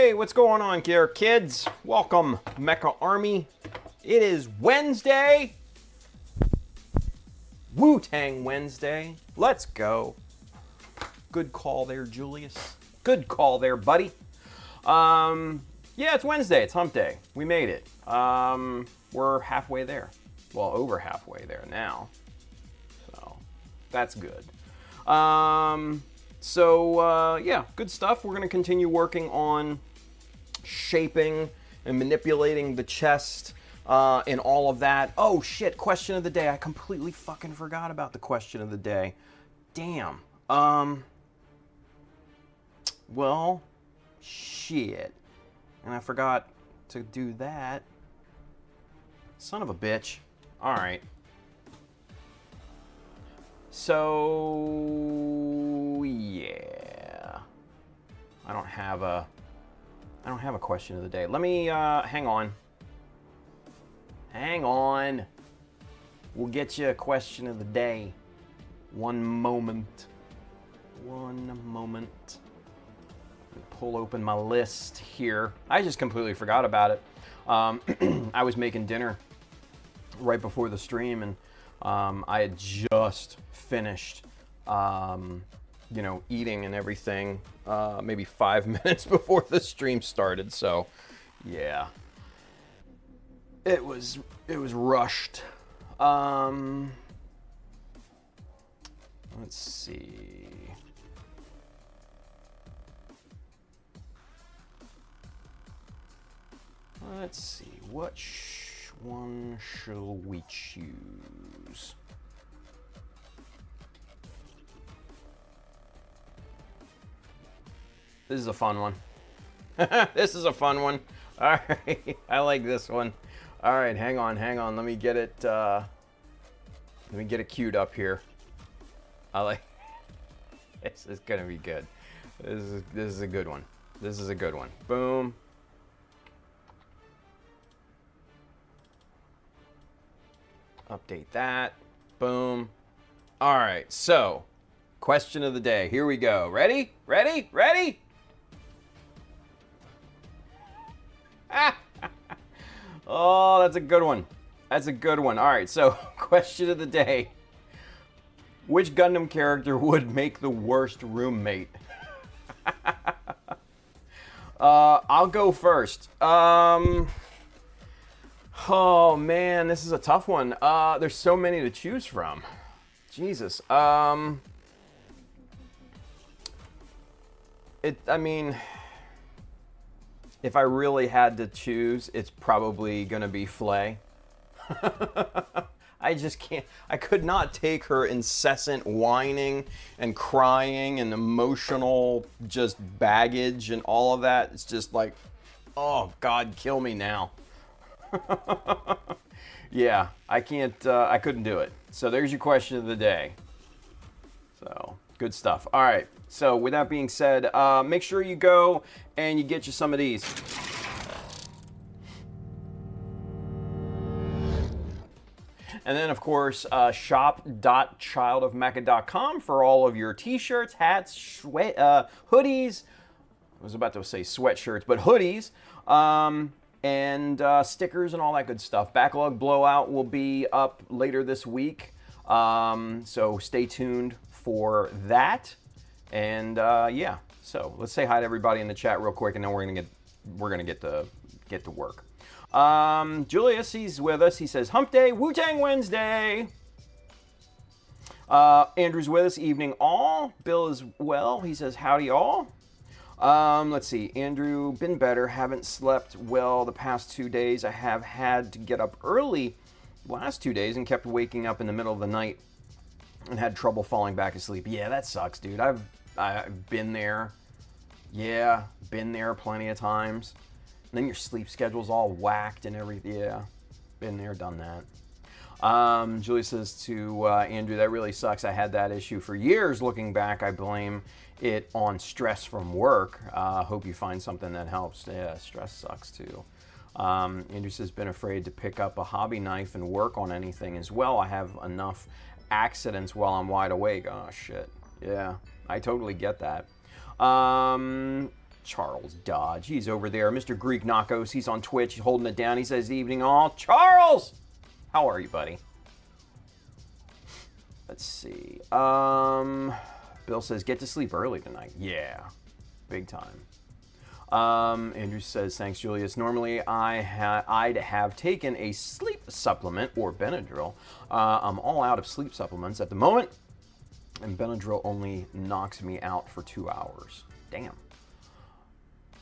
Hey, what's going on here, kids? Welcome, Mecha Army. It is Wednesday. Wu-Tang Wednesday. Let's go. Good call there, Julius. Good call there, buddy. Yeah, it's Wednesday. It's hump day. We made it. We're halfway there. Well, over halfway there now. So, that's good. Yeah, good stuff. We're going to continue working on shaping and manipulating the chest and all of that. Oh, shit. Question of the day. I completely fucking forgot about the question of the day. Damn. Well, shit. And I forgot to do that. Son of a bitch. All right. So, yeah. I don't have a question of the day. Let me hang on. Hang on. We'll get you a question of the day. One moment. One moment. Let me pull open my list here. I just completely forgot about it. I was making dinner right before the stream, and I had just finished, eating and everything, maybe 5 minutes before the stream started. So, yeah, it was rushed. Let's see. Let's see. Which one shall we choose? This is a fun one. This is a fun one. All right, I like this one. All right, hang on. Let me get it. Queued up here. I like. This is gonna be good. This is a good one. This is a good one. Boom. Update that. Boom. All right. So, question of the day. Here we go. Ready? Oh, that's a good one. That's a good one. All right, so question of the day. Which Gundam character would make the worst roommate? I'll go first. Oh, man, this is a tough one. There's so many to choose from. Jesus. If I really had to choose, it's probably gonna be Flay. I just can't. I could not take her incessant whining and crying and emotional just baggage and all of that. It's just like, oh God, kill me now. Yeah, I can't. I couldn't do it. So there's your question of the day. So good stuff. All right. So with that being said, make sure you go and you get you some of these. And then, of course, shop.childofmecha.com for all of your t-shirts, hats, hoodies. I was about to say sweatshirts, but hoodies, and stickers and all that good stuff. Backlog Blowout will be up later this week, so stay tuned for that. And yeah, so let's say hi to everybody in the chat real quick, and then we're gonna get to work. Julius, he's with us. He says, Hump Day, Wu-Tang Wednesday. Andrew's with us, evening all. Bill is well. He says, howdy all. Let's see. Andrew, been better. Haven't slept well the past 2 days. I have had to get up early the last 2 days and kept waking up in the middle of the night and had trouble falling back asleep. Yeah, that sucks, dude. I've been there. Yeah, been there plenty of times. And then your sleep schedule's all whacked and everything. Yeah, been there, done that. Julie says to Andrew, that really sucks. I had that issue for years. Looking back, I blame it on stress from work. Hope you find something that helps. Yeah, stress sucks too. Andrew says, been afraid to pick up a hobby knife and work on anything as well. I have enough accidents while I'm wide awake. Oh, shit. Yeah, I totally get that. Charles Dodge. He's over there. Mr. Greek Knockos, he's on Twitch. He's holding it down. He says, evening all. Charles! How are you, buddy? Let's see. Bill says, get to sleep early tonight. Yeah, big time. Andrew says, thanks, Julius. Normally, I'd have taken a sleep supplement or Benadryl. I'm all out of sleep supplements at the moment, and Benadryl only knocks me out for 2 hours. Damn.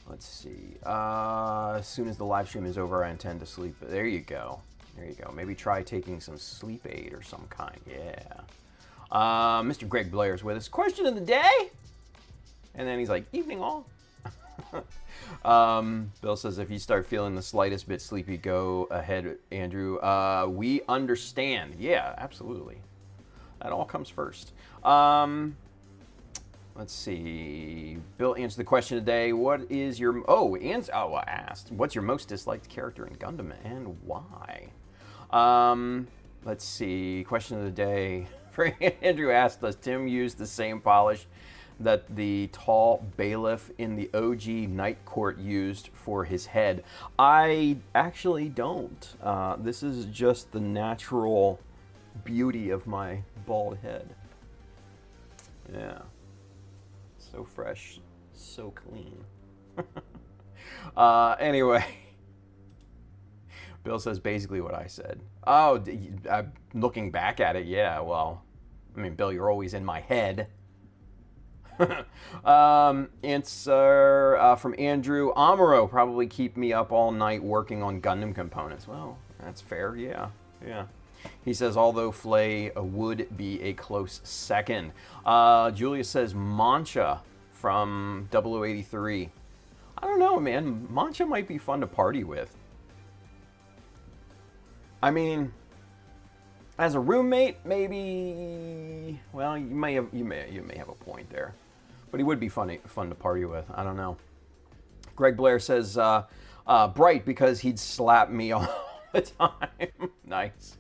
Let's see. As soon as the live stream is over, I intend to sleep. There you go. There you go. Maybe try taking some sleep aid or some kind. Yeah. Mr. Greg Blair's with us. Question of the day? And then he's like, evening all. Bill says, if you start feeling the slightest bit sleepy, go ahead, Andrew. We understand. Yeah, absolutely. That all comes first. Let's see. Bill answered the question today. What is your... I asked. What's your most disliked character in Gundam and why? Let's see. Question of the day. Andrew asked us, Tim used the same polish that the tall bailiff in the OG Night Court used for his head. I actually don't. This is just the natural beauty of my bald head. Yeah. So fresh, so clean. Anyway, Bill says basically what I said. Oh, looking back at it, yeah, well, I mean, Bill, you're always in my head. Answer from Andrew. Amuro probably keep me up all night working on Gundam components. Well, that's fair, yeah. He says, although Flay would be a close second. Julia says, Mancha from 0083. I don't know, man. Mancha might be fun to party with. I mean, as a roommate, maybe. Well, you may have a point there, but he would be fun to party with. I don't know. Greg Blair says, bright because he'd slap me all the time. Nice.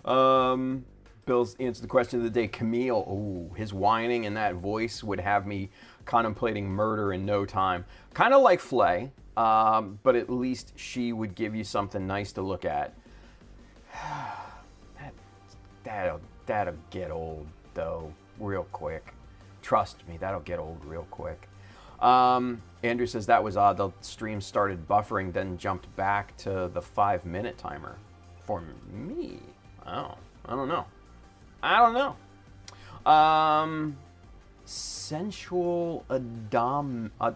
Bill's answered the question of the day. Camille, ooh, his whining and that voice would have me contemplating murder in no time. Kind of like Flay, but at least she would give you something nice to look at. That'll get old, though, real quick. Trust me, that'll get old real quick. Andrew says that was odd. The stream started buffering, then jumped back to the 5-minute timer. For me, I don't know. Sensual Adame. I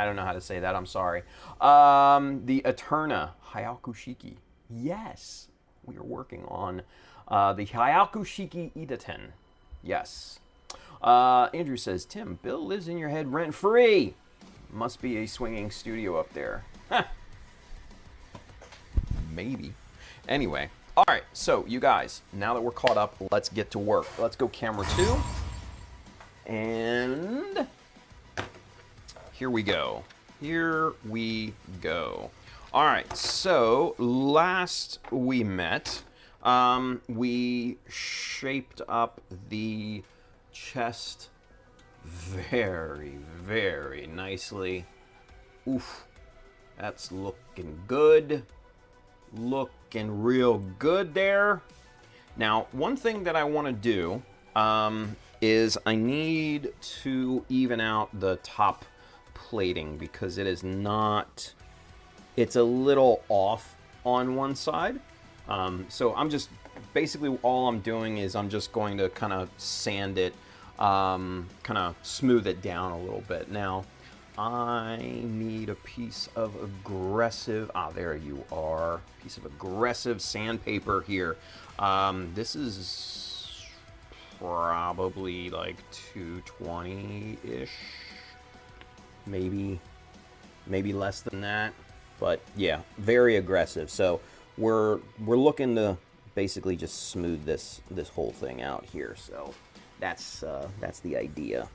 don't know how to say that. I'm sorry. The Eterna Hyaku Shiki. Yes, we are working on the Hyaku Shiki Idaten. Yes. Andrew says, Tim, Bill lives in your head rent free. Must be a swinging studio up there. Maybe. Anyway. All right. So, you guys, now that we're caught up, let's get to work. Let's go camera 2. And here we go. All right. So, last we met, we shaped up the chest very, very nicely. Oof. That's looking good. Looking real good there. Now, one thing that I want to do is I need to even out the top plating because it is not, it's a little off on one side. So I'm just, basically all I'm doing is I'm just going to kind of sand it, kind of smooth it down a little bit. Now, I need a piece of aggressive, there you are, piece of aggressive sandpaper here. This is probably like 220-ish, maybe less than that, but yeah, very aggressive. So we're looking to basically just smooth this whole thing out here. So that's the idea.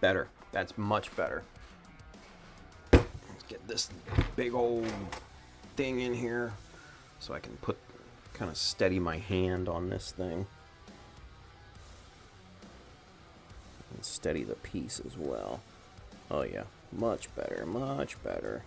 better. That's much better. Let's get this big old thing in here so I can kind of steady my hand on this thing. And steady the piece as well. Oh yeah, much better, much better.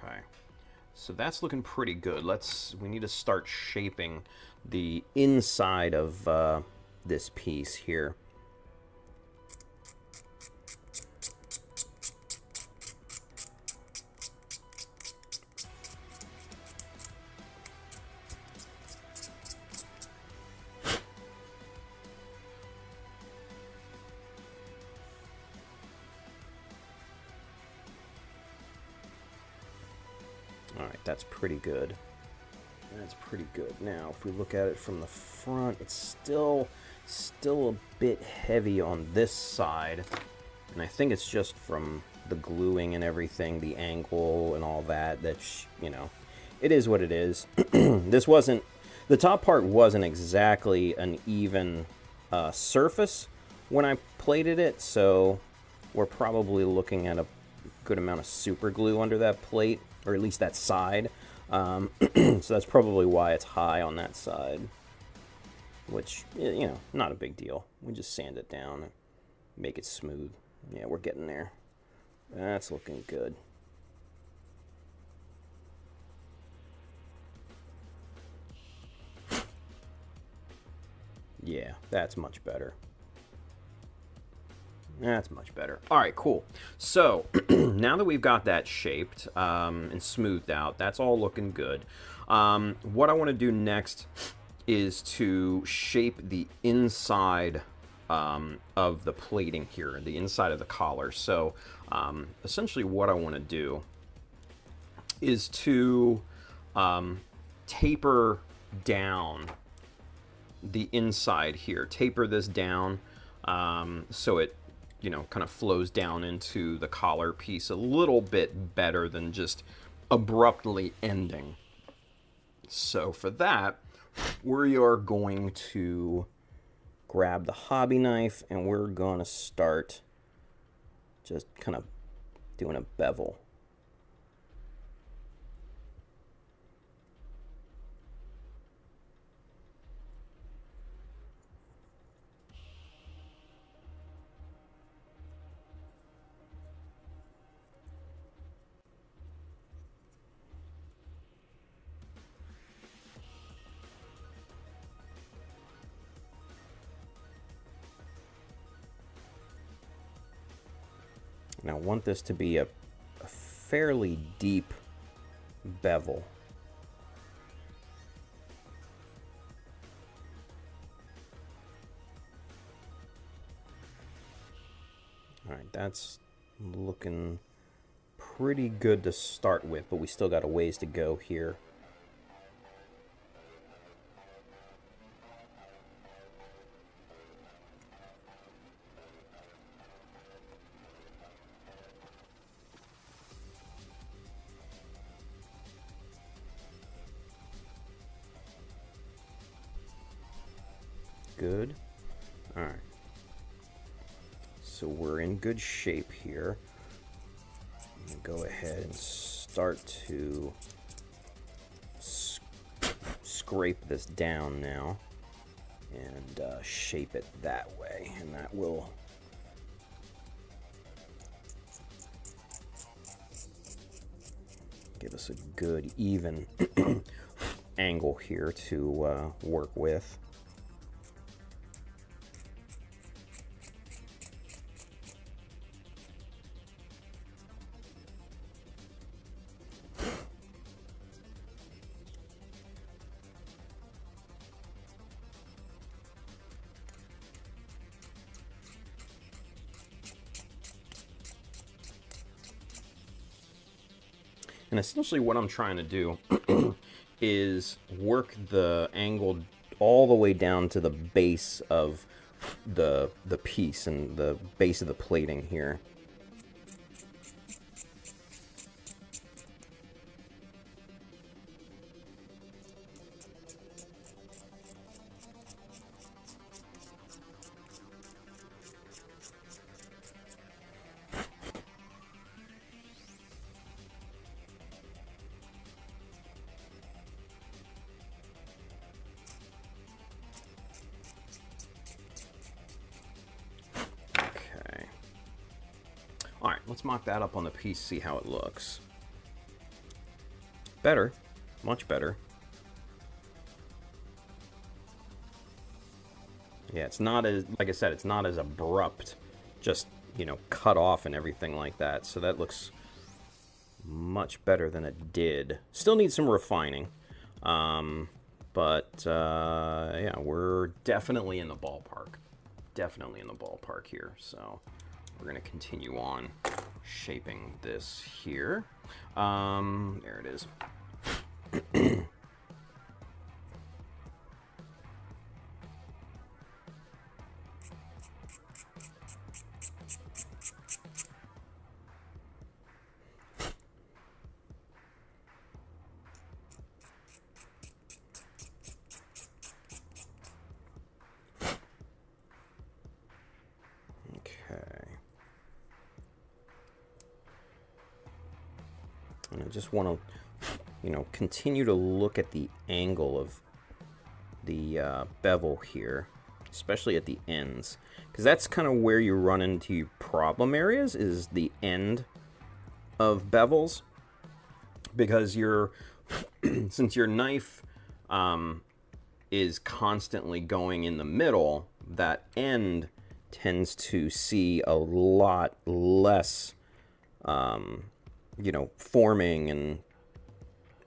Okay, so that's looking pretty good. We need to start shaping the inside of this piece here. Alright, that's pretty good. That's pretty good. Now, if we look at it from the front, it's still a bit heavy on this side. And I think it's just from the gluing and everything, the angle and all that, you know, it is what it is. The top part wasn't exactly an even surface when I plated it, so we're probably looking at a good amount of super glue under that plate, or at least that side. So that's probably why it's high on that side, which, you know, not a big deal. We just sand it down and make it smooth. Yeah, we're getting there. That's looking good. Yeah, that's much better. That's much better. All right, cool. So now that we've got that shaped and smoothed out, that's all looking good. What I want to do next is to shape the inside of the plating here, the inside of the collar. So essentially what I want to do is to taper down the inside here. Taper this down so it, you know, kind of flows down into the collar piece a little bit better than just abruptly ending. So for that, we are going to grab the hobby knife and we're going to start just kind of doing a bevel. And I want this to be a fairly deep bevel. All right, that's looking pretty good to start with, but we still got a ways to go here. Good. All right. So we're in good shape here. Go ahead and start to scrape this down now and shape it that way, and that will give us a good even angle here to work with. And essentially what I'm trying to do is work the angled all the way down to the base of the piece and the base of the plating here. Alright, let's mock that up on the piece, see how it looks. Better. Much better. Yeah, it's not as, like I said, it's not as abrupt. Just, you know, cut off and everything like that. So that looks much better than it did. Still needs some refining. But yeah, we're definitely in the ballpark. Definitely in the ballpark here, so... We're going to continue on shaping this here. There it is. And I just want to, you know, continue to look at the angle of the bevel here, especially at the ends, because that's kind of where you run into problem areas, is the end of bevels, because your since your knife is constantly going in the middle, that end tends to see a lot less you know, forming and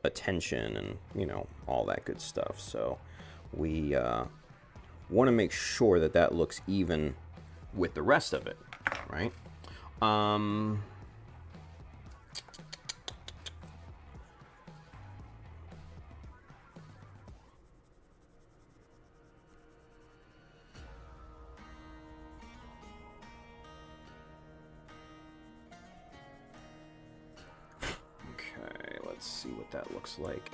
attention and, you know, all that good stuff. So we want to make sure that that looks even with the rest of it, right? Let's see what that looks like.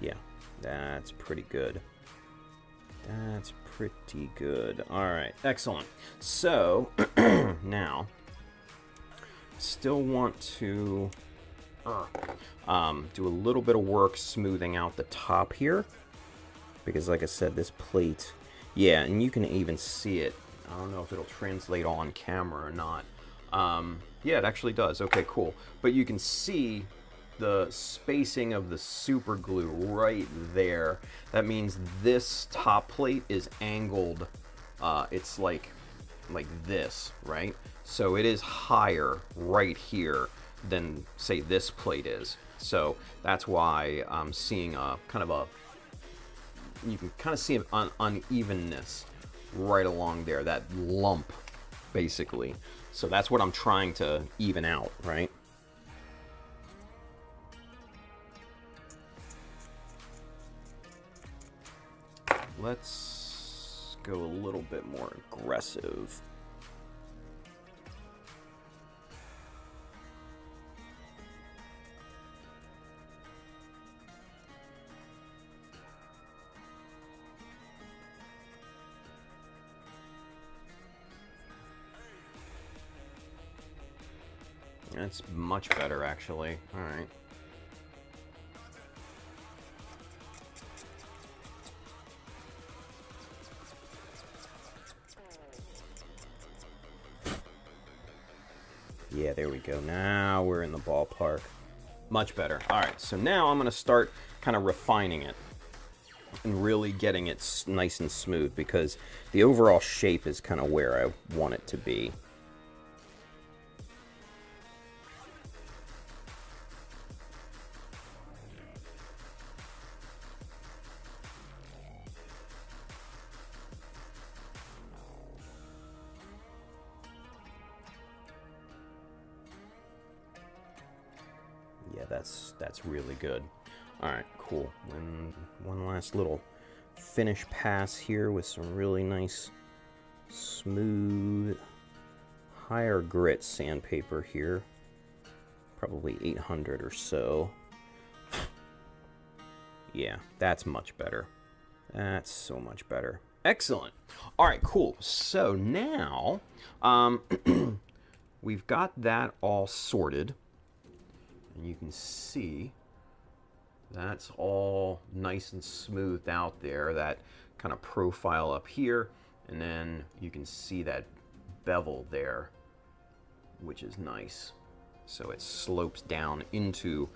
Yeah, that's pretty good. That's pretty good. All right, excellent. So now, still want to do a little bit of work smoothing out the top here, because like I said, this plate, yeah, and you can even see it. I don't know if it'll translate on camera or not. Yeah, it actually does. Okay, cool. But you can see the spacing of the super glue right there. That means this top plate is angled. It's like this, right? So it is higher right here than, say, this plate is. So that's why I'm seeing a kind of a, you can kind of see an unevenness right along there, that lump, basically. So that's what I'm trying to even out, right? Let's go a little bit more aggressive. That's much better, actually. All right. Yeah, there we go. Now we're in the ballpark. Much better. All right, so now I'm going to start kind of refining it and really getting it nice and smooth, because the overall shape is kind of where I want it to be. that's really good. All right, cool. And one last little finish pass here with some really nice, smooth, higher grit sandpaper here. Probably 800 or so. Yeah, that's much better. That's so much better. Excellent. All right, cool. So now we've got that all sorted. And you can see that's all nice and smoothed out there. That kind of profile up here. And then you can see that bevel there, which is nice. So it slopes down into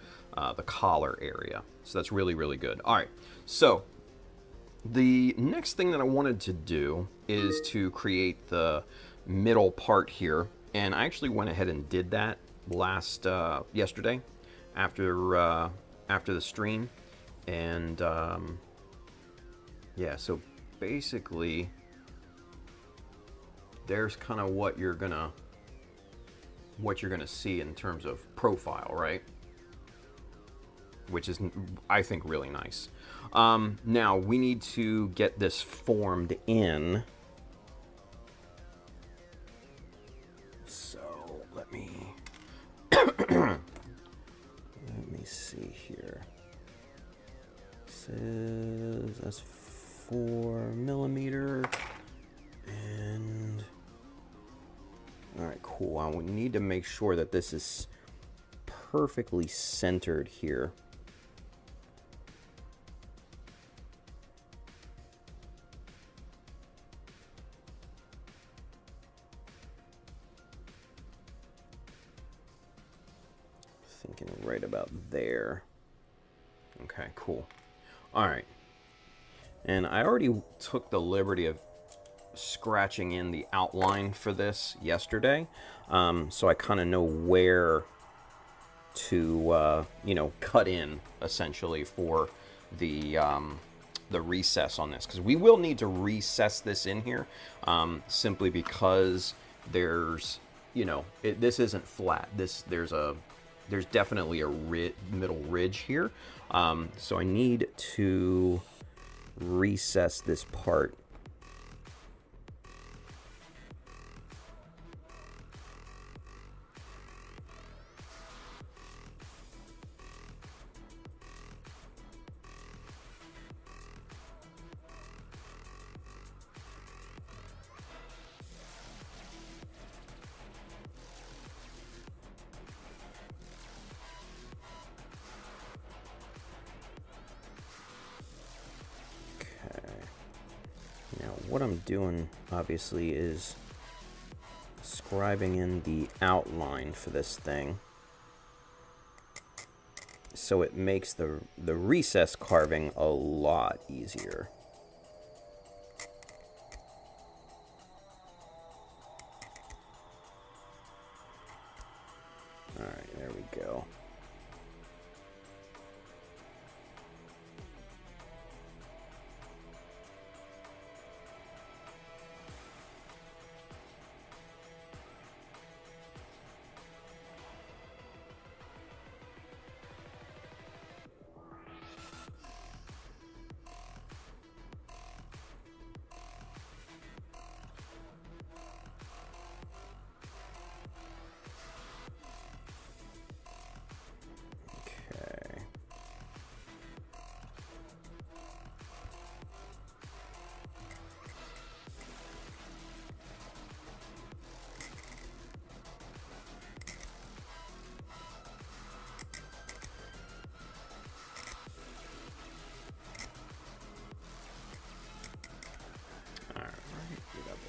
the collar area. So that's really, really good. All right, so the next thing that I wanted to do is to create the middle part here. And I actually went ahead and did that yesterday after the stream. And yeah, so basically there's kind of what you're gonna see in terms of profile, right? Which is, I think, really nice. Now we need to get this formed in. So let me see here. It says that's 4mm, and all right, cool. We need to make sure that this is perfectly centered here. Thinking right about there. Okay, cool. All right. And I already took the liberty of scratching in the outline for this yesterday, so I kind of know where to cut in essentially for the recess on this, because we will need to recess this in here, simply because there's this isn't flat. There's definitely a middle ridge here, so I need to recess this part. What I'm doing, obviously, is scribing in the outline for this thing, so it makes the recess carving a lot easier. All right, there we go.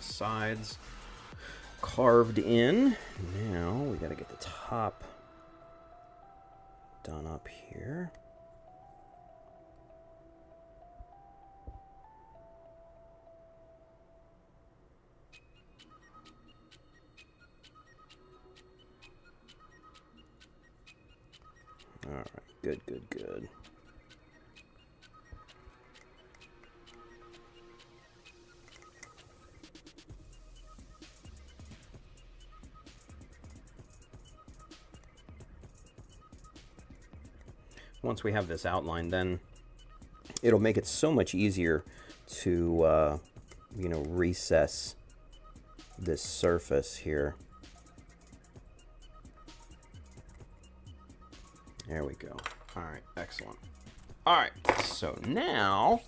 Sides carved in. Now we got to get the top done up here. All right, good, good, good. once we have this outline, then it'll make it so much easier to, you know, recess this surface here. There we go. All right, excellent. All right, so now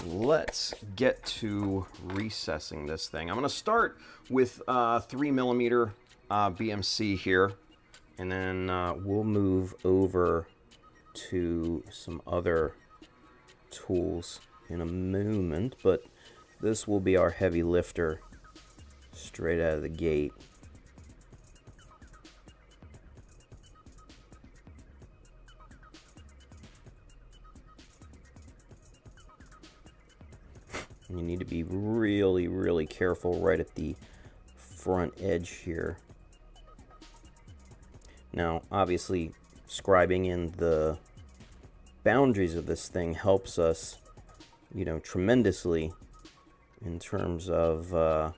let's get to recessing this thing. I'm going to start with 3mm BMC here, and then we'll move over to some other tools in a moment, but this will be our heavy lifter straight out of the gate. You need to be really, really careful right at the front edge here. Now, obviously, scribing in the boundaries of this thing helps us, you know, tremendously in terms of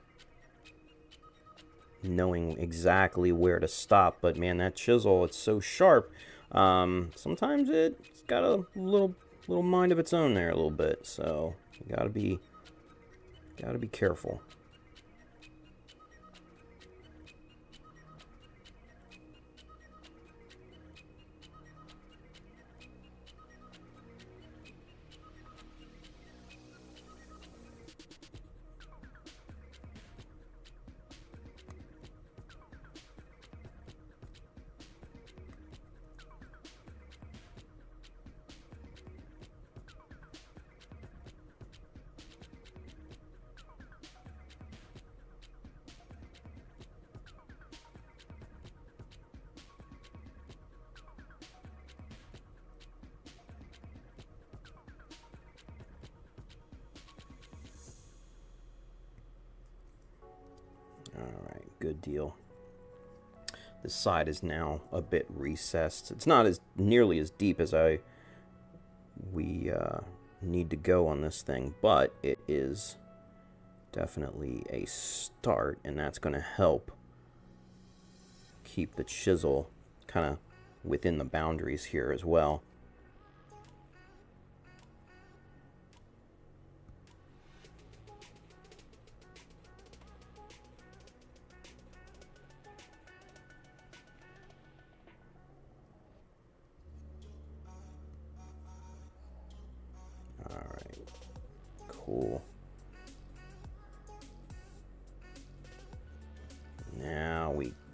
knowing exactly where to stop. But man, that chisel, it's so sharp. Sometimes it's got a little mind of its own there a little bit. So you gotta be careful. Alright, good deal. This side is now a bit recessed. It's not as nearly as deep as we need to go on this thing, but it is definitely a start, and that's going to help keep the chisel kind of within the boundaries here as well. Alright, cool.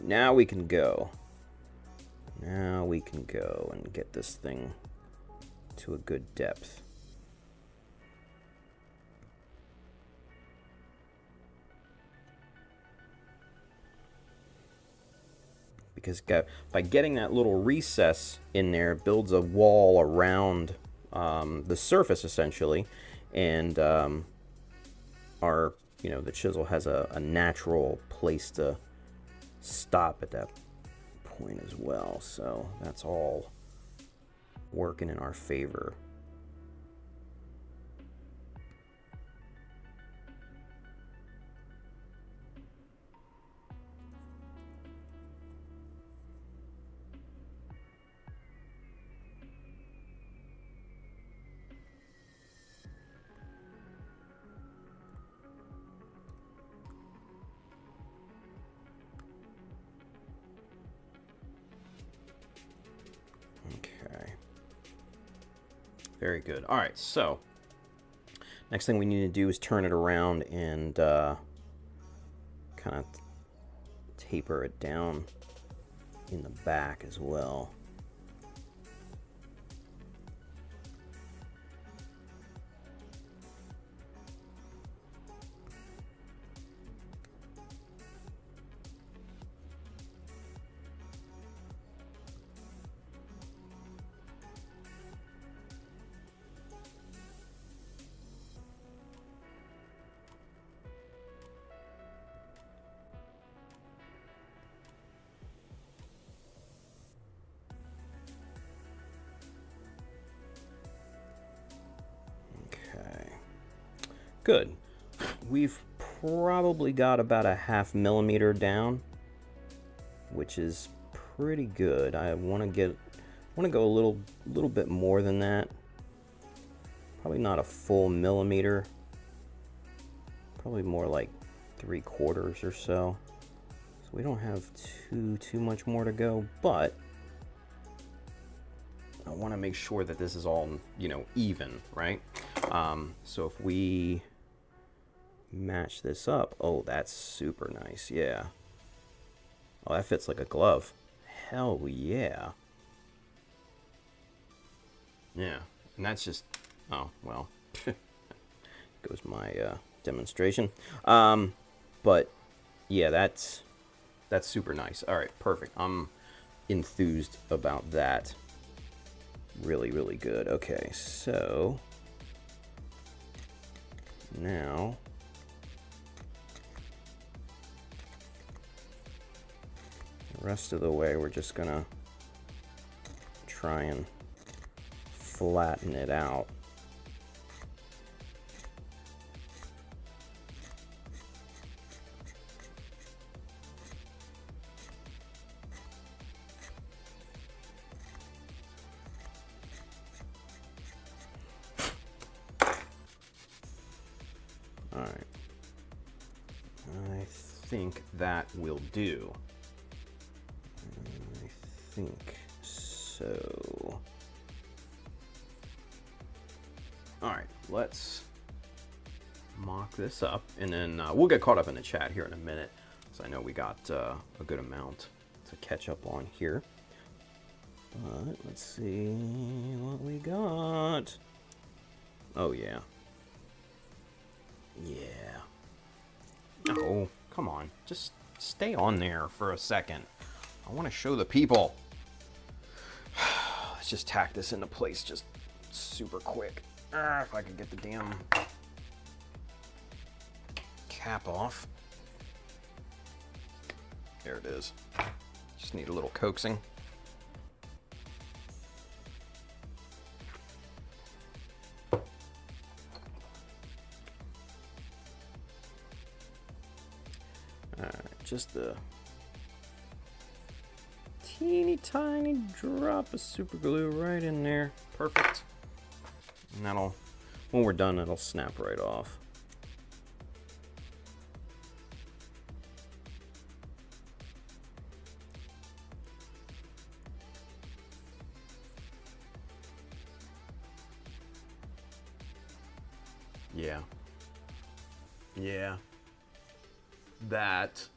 Now we can go. Now we can go and get this thing to a good depth. Because by getting that little recess in there, it builds a wall around the surface essentially, and the chisel has a natural place to stop at that point as well. So that's all working in our favor. Very good. All right, so next thing we need to do is turn it around and kind of taper it down in the back as well. Good. We've probably got about a 0.5 millimeter down, which is pretty good. I want to get want to go a little bit more than that. Probably not a full millimeter. Probably more like 3/4 or so. So we don't have too much more to go, but I want to make sure that this is all, you know, even, right? So if we match this up, oh, that's super nice, yeah. Oh, that fits like a glove. Hell yeah. Yeah, and that's just, oh, well, goes my demonstration. But yeah, that's super nice. All right, perfect. I'm enthused about that. Really, really good. Okay, so now the rest of the way we're just gonna try and flatten it out. All right, I think that will do. I think so. All right, let's mock this up, and then we'll get caught up in the chat here in a minute, because I know we got a good amount to catch up on here. But let's see what we got. Oh, yeah. Yeah. Oh, come on. Just stay on there for a second. I want to show the people. Let's just tack this into place just super quick. If I could get the damn cap off. There it is. Just need a little coaxing. Just a teeny tiny drop of super glue right in there. Perfect. And that'll, when we're done, it'll snap right off. Yeah. Yeah. That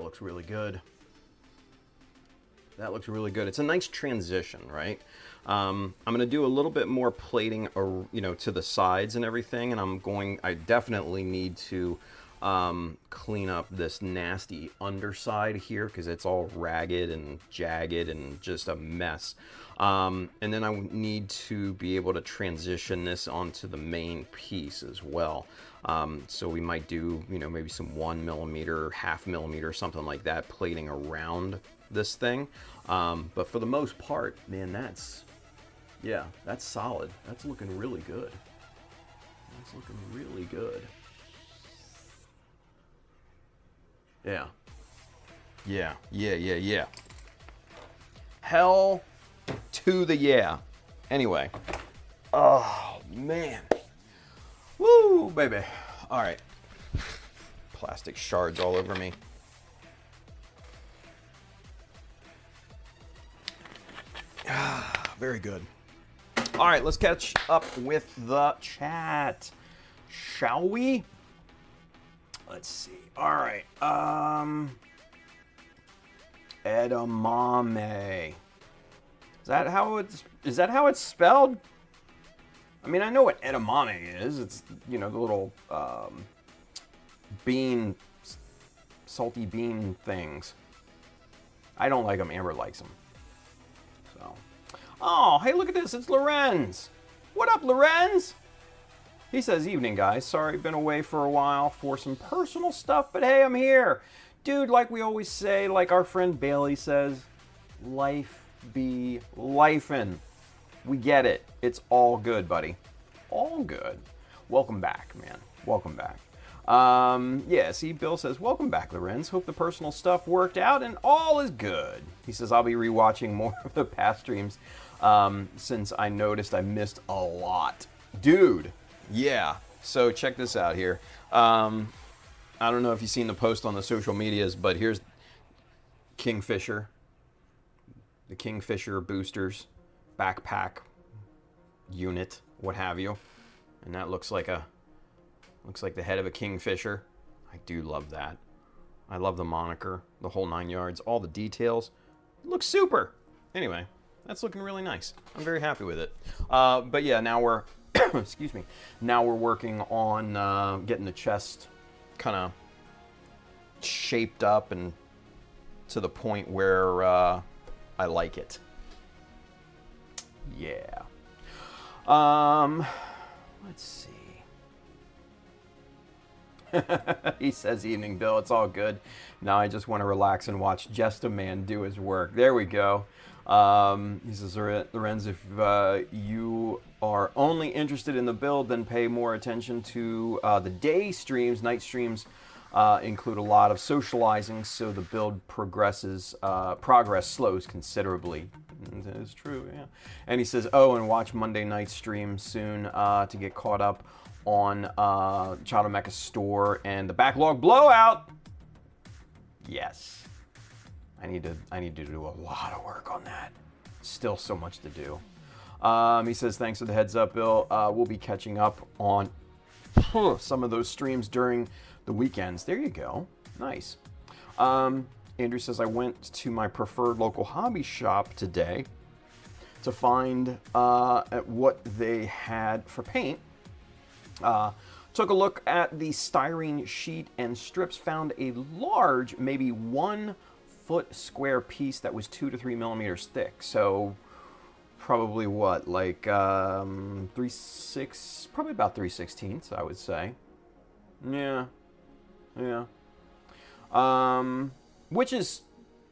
looks really good. That looks really good. It's a nice transition, right? I'm going to do a little bit more plating, you know, to the sides and everything, and I definitely need to clean up this nasty underside here because it's all ragged and jagged and just a mess. And then I need to be able to transition this onto the main piece as well. So we might do, you know, maybe some 1 millimeter, 0.5 millimeter, something like that, plating around this thing. But for the most part, man, that's solid. That's looking really good. That's looking really good. Yeah. Yeah. Hell to the yeah. Anyway. Oh, man. Woo, baby. All right. Plastic shards all over me. Very good. All right, let's catch up with the chat, shall we? Let's see. All right. Edamame. Is that how it's spelled? I mean, I know what edamame is. It's, you know, the little bean, salty bean things. I don't like them. Amber likes them. So, oh, hey, look at this. It's Lorenz. What up, Lorenz? He says, evening, guys. Sorry, been away for a while for some personal stuff, but hey, I'm here. Dude, like we always say, like our friend Bailey says, life be lifin'. We get it. It's all good, buddy. All good. Welcome back, man. Welcome back. Yeah, see, Bill says, welcome back, Lorenz. Hope the personal stuff worked out and all is good. He says, I'll be rewatching more of the past streams since I noticed I missed a lot. Dude, yeah. So check this out here. I don't know if you've seen the post on the social medias, but here's Kingfisher. The Kingfisher boosters, backpack, unit, what have you. And that looks like the head of a kingfisher. I do love that. I love the moniker, the whole 9 yards, all the details. It looks super. Anyway, that's looking really nice. I'm very happy with it. But yeah, now we're, excuse me, now we're working on getting the chest kind of shaped up and to the point where I like it. Yeah. Let's see. He says, evening, Bill. It's all good. Now I just want to relax and watch Just a Man do his work. There we go. He says, Lorenz, if you are only interested in the build, then pay more attention to the day streams. Night streams include a lot of socializing, so the build progress slows considerably. That is true, yeah. And he says, oh, and watch Monday night stream soon to get caught up on Child of Mecha Store and the backlog blowout. Yes, I need to do a lot of work on that. Still so much to do. He says, thanks for the heads up, Bill. We'll be catching up on some of those streams during the weekends. There you go. Nice. Andrew says, I went to my preferred local hobby shop today to find at what they had for paint. Took a look at the styrene sheet and strips, found a large, maybe 1 foot square piece that was 2 to 3 millimeters thick. So probably what, like probably about 3/16, I would say. Yeah. Which is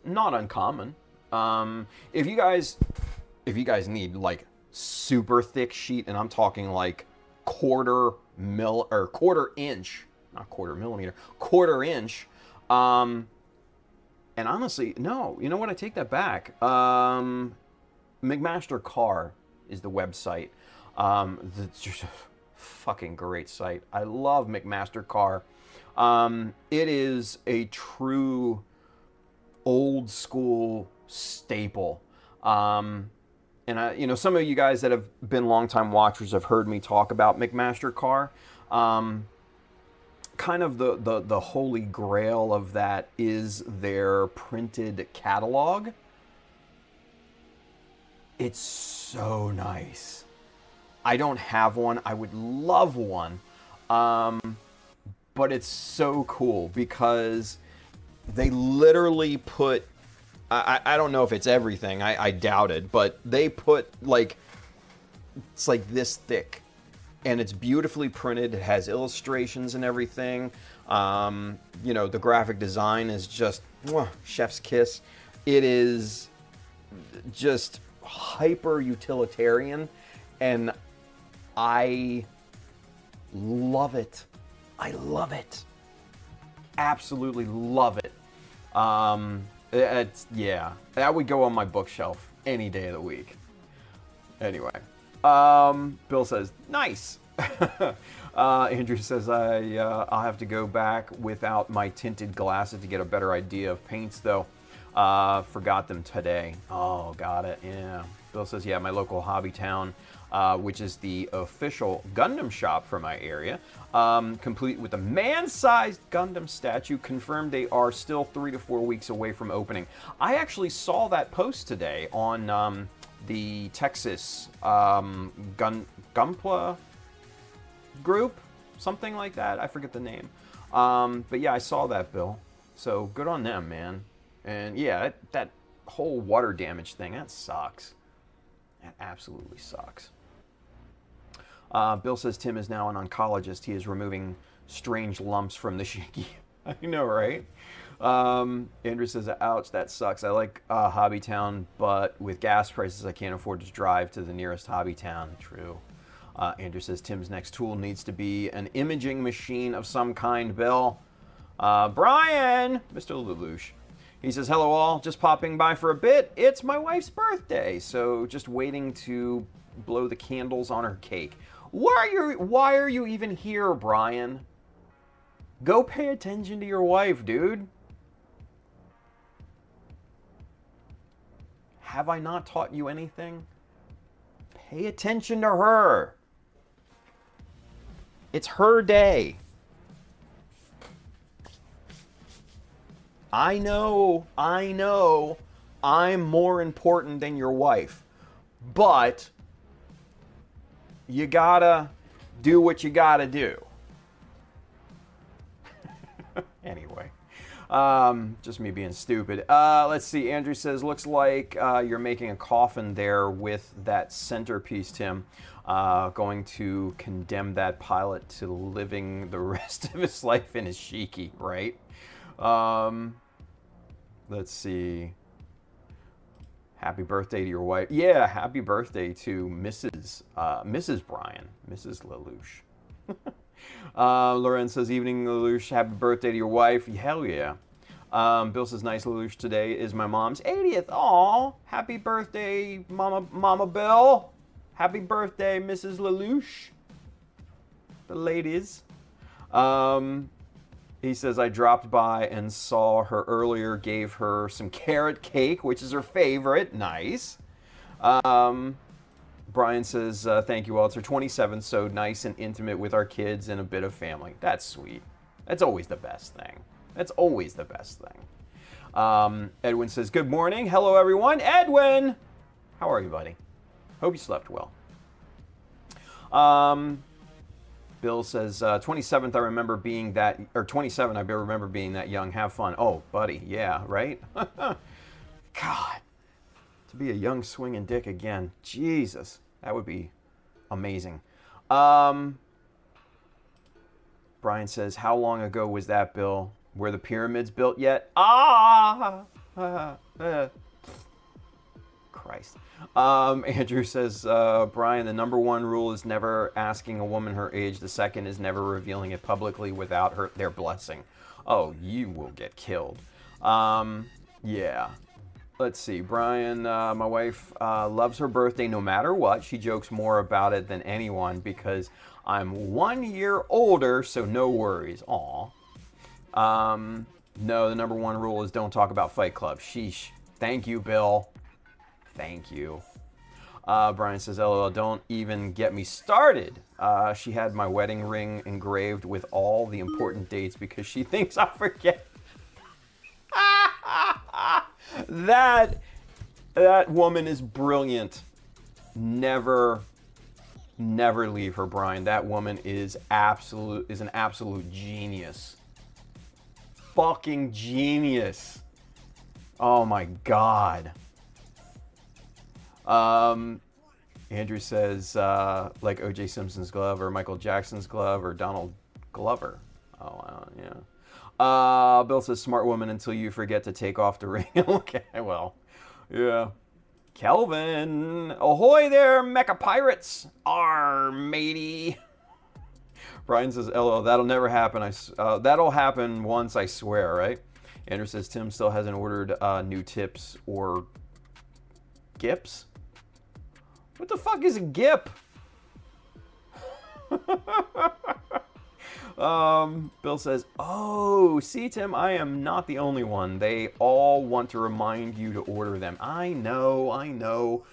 not uncommon. If you guys need like super thick sheet, and I'm talking like quarter inch, not quarter millimeter, quarter inch. And honestly, no, you know what? I take that back. McMaster Car is the website. It's just a fucking great site. I love McMaster Car. It is a true old school staple. And some of you guys that have been longtime watchers have heard me talk about McMaster Car. Kind of the holy grail of that is their printed catalog. It's so nice. I don't have one. I would love one. But it's so cool because they literally put, I don't know if it's everything, I doubt it, but they put it's like this thick, and it's beautifully printed. It has illustrations and everything. The graphic design is just chef's kiss. It is just hyper utilitarian, and I love it. I love it. Absolutely love it. That would go on my bookshelf any day of the week. Anyway, Bill says, nice. Andrew says, I'll have to go back without my tinted glasses to get a better idea of paints, though. Forgot them today. Oh, got it. Yeah. Bill says, yeah, my local hobby town, which is the official Gundam shop for my area, complete with a man-sized Gundam statue, confirmed they are still 3 to 4 weeks away from opening. I actually saw that post today on the Texas Gunpla group, something like that. I forget the name. But yeah, I saw that, Bill. So good on them, man. And yeah, that whole water damage thing, that sucks. That absolutely sucks. Bill says Tim is now an oncologist. He is removing strange lumps from the Shiki. I know, right? Andrew says, ouch, that sucks. I like Hobby Town, but with gas prices, I can't afford to drive to the nearest Hobby Town. True. Andrew says Tim's next tool needs to be an imaging machine of some kind, Bill. Brian, Mr. Lelouch. He says, hello all, just popping by for a bit. It's my wife's birthday, so just waiting to blow the candles on her cake. Why are you even here, Brian? Go pay attention to your wife, dude. Have I not taught you anything? Pay attention to her. It's her day. I know, I'm more important than your wife. But you gotta do what you gotta do. Anyway, just me being stupid. Let's see, Andrew says, looks like you're making a coffin there with that centerpiece, Tim. Going to condemn that pilot to living the rest of his life in his Shiki, right? Let's see. Happy birthday to your wife. Yeah, happy birthday to Mrs. Bryan, Mrs. Lelouch. Loren says, evening, Lelouch. Happy birthday to your wife. Hell yeah. Bill says, nice, Lelouch. Today is my mom's 80th. Aw, happy birthday, Mama Bill. Happy birthday, Mrs. Lelouch. The ladies. He says, I dropped by and saw her earlier, gave her some carrot cake, which is her favorite. Nice. Brian says, thank you all. It's her 27th, so nice and intimate with our kids and a bit of family. That's sweet. That's always the best thing. That's always the best thing. Edwin says, good morning. Hello, everyone. Edwin! How are you, buddy? Hope you slept well. Bill says, 27th, I remember being that, or 27, I remember being that young. Have fun. Oh, buddy, yeah, right? God, to be a young swinging dick again. Jesus, that would be amazing. Brian says, how long ago was that, Bill? Were the pyramids built yet? Christ. Andrew says, Brian, the number one rule is never asking a woman her age. The second is never revealing it publicly without their blessing. Oh, you will get killed. Yeah. Let's see. Brian, my wife loves her birthday no matter what. She jokes more about it than anyone because I'm 1 year older, so no worries. Aw. No, the number one rule is don't talk about Fight Club. Sheesh. Thank you, Bill. Thank you. Brian says, LOL, don't even get me started. She had my wedding ring engraved with all the important dates because she thinks I'll forget. That woman is brilliant. Never leave her, Brian. That woman is an absolute genius. Fucking genius. Oh my God. Andrew says, like O.J. Simpson's glove or Michael Jackson's glove or Donald Glover. Oh, yeah. Bill says, smart woman until you forget to take off the ring. Okay, well, yeah. Kelvin, ahoy there, mecha pirates. Arr, matey. Brian says, LO, that'll never happen. That'll happen once, I swear, right? Andrew says, Tim still hasn't ordered new tips or gips. What the fuck is a gip? Bill says, oh, see, Tim, I am not the only one. They all want to remind you to order them. I know.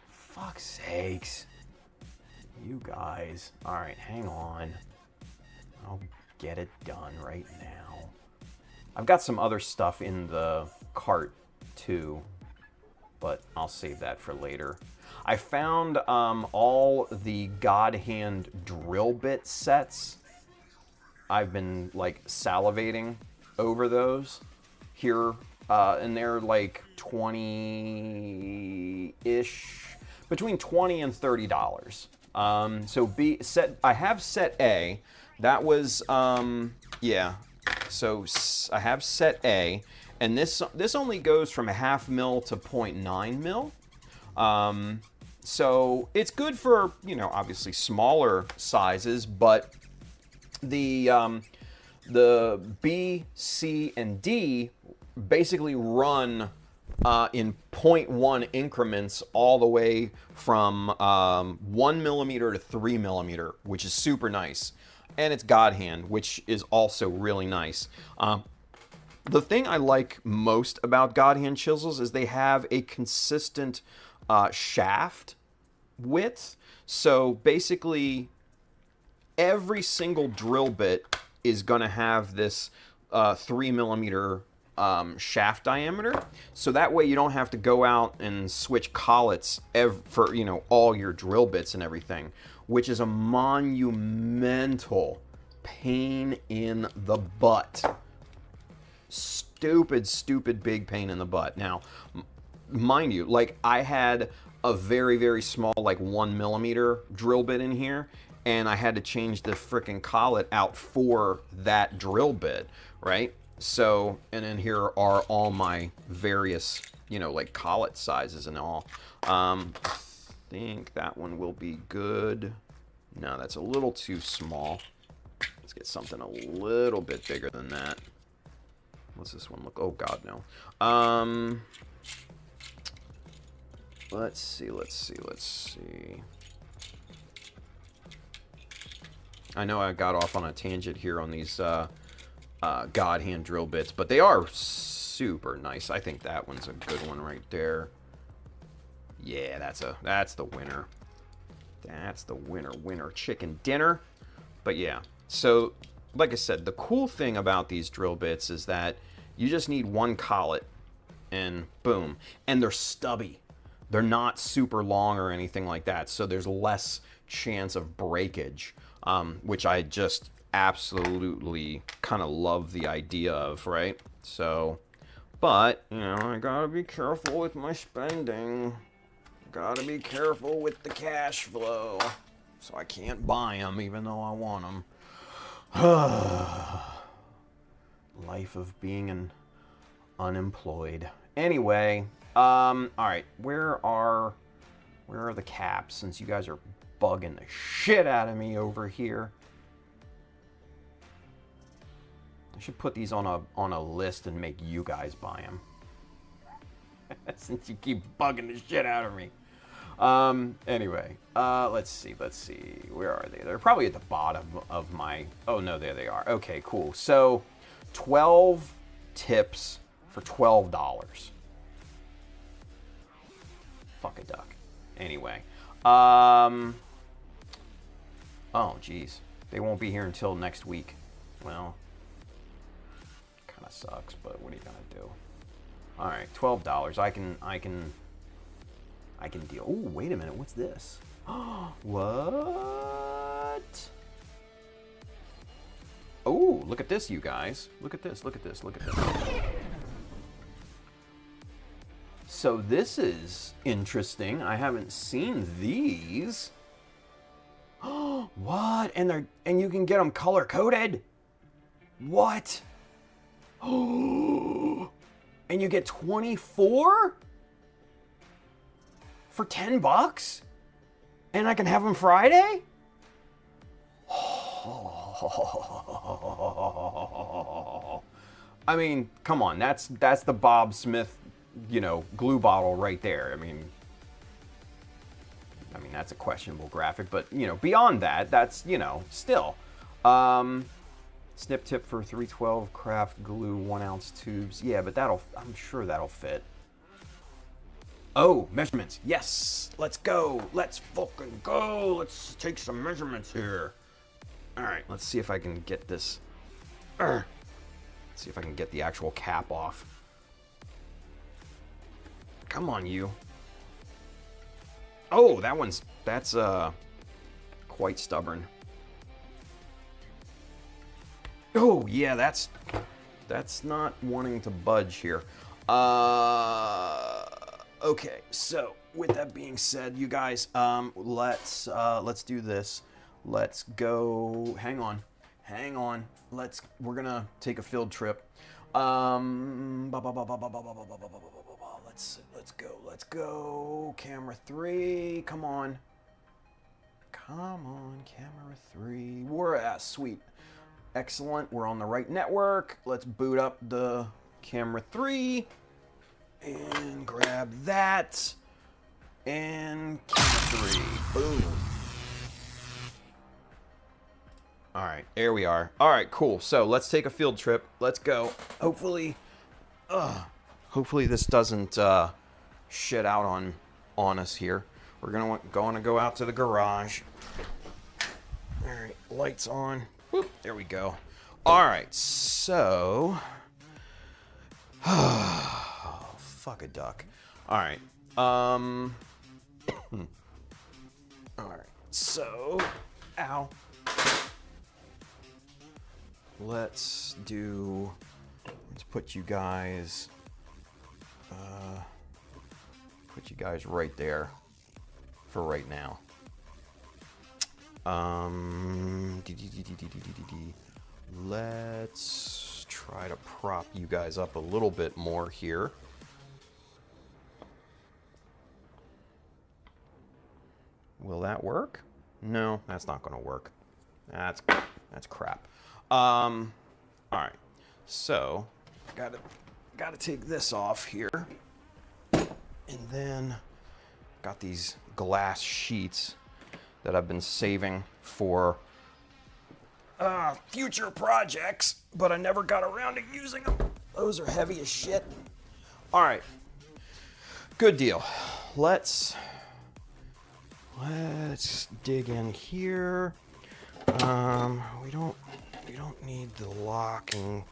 Fuck's sakes. You guys. All right, hang on. I'll get it done right now. I've got some other stuff in the cart too, but I'll save that for later. I found all the God Hand drill bit sets. I've been like salivating over those here, and they're like 20-ish, between $20 and $30. I have set A. That was yeah. So I have set A, and this only goes from 0.5 mil to 0.9 mil. So it's good for, obviously smaller sizes, but the B, C, and D basically run in zero point 0.1 increments all the way from 1 millimeter to 3 millimeter, which is super nice. And it's God hand, which is also really nice. The thing I like most about God hand chisels is they have a consistent shaft width. So basically, every single drill bit is going to have this 3 millimeter shaft diameter. So that way you don't have to go out and switch collets for all your drill bits and everything, which is a monumental pain in the butt. Stupid big pain in the butt. Now, mind you, like I had a very, very small, like 1 millimeter drill bit in here, and I had to change the freaking collet out for that drill bit, right? So, and then here are all my various, like collet sizes and all. I think that one will be good. No, that's a little too small. Let's get something a little bit bigger than that. What's this one look? Oh God, no. Let's see. I know I got off on a tangent here on these God hand drill bits, but they are super nice. I think that one's a good one right there. Yeah, that's the winner. That's the winner chicken dinner. But yeah, so like I said, the cool thing about these drill bits is that you just need one collet and boom. And they're stubby. They're not super long or anything like that, so there's less chance of breakage, which I just absolutely kind of love the idea of, right? So, but, I gotta be careful with my spending. Gotta be careful with the cash flow. So I can't buy them even though I want them. Life of being an unemployed. Anyway, all right, where are the caps? Since you guys are bugging the shit out of me over here, I should put these on a list and make you guys buy them. Since you keep bugging the shit out of me. Anyway, let's see. Where are they? They're probably at the bottom of my... Oh, no, there they are. Okay, cool. So, 12 tips for $12. Fuck a duck. Anyway. Oh, geez. They won't be here until next week. Well, kind of sucks, but what are you gonna do? All right, $12. I can deal. Oh, wait a minute. What's this? What? Oh, look at this, you guys. Look at this. So this is interesting. I haven't seen these. What? And you can get them color coded. What? Oh. And you get 24 for $10, and I can have them Friday. I mean, come on, that's the Bob Smith, glue bottle right there. I mean, that's a questionable graphic, but beyond that, that's still. Snip tip for 312 craft glue 1 ounce tubes. Yeah, but I'm sure that'll fit. Oh, measurements. Yes, let's go. Let's fucking go. Let's take some measurements here. All right, let's see if I can get this. Let's see if I can get the actual cap off. Come on, you. Oh, that's quite stubborn. Oh, yeah, that's not wanting to budge here. Okay, so with that being said, you guys, let's do this. Let's go. Hang on. We're gonna take a field trip. Let's Let's go. Camera 3, come on. Come on, camera 3. We're sweet. Excellent, we're on the right network. Let's boot up the camera 3 and grab that. And camera 3, boom. All right, there we are. All right, cool. So let's take a field trip. Let's go. Hopefully this doesn't shit out on us here. We're gonna go out to the garage. All right, lights on. Whoop, there we go. All right, so fuck a duck. All right. All right. So, ow. Let's put you guys right there for right now. Let's try to prop you guys up a little bit more here. Will that work? No, that's not going to work. That's crap. All right. So, gotta take this off here, and then got these glass sheets that I've been saving for future projects, but I never got around to using them. Those are heavy as shit. All right. Good deal. Let's dig in here. We don't need the locking.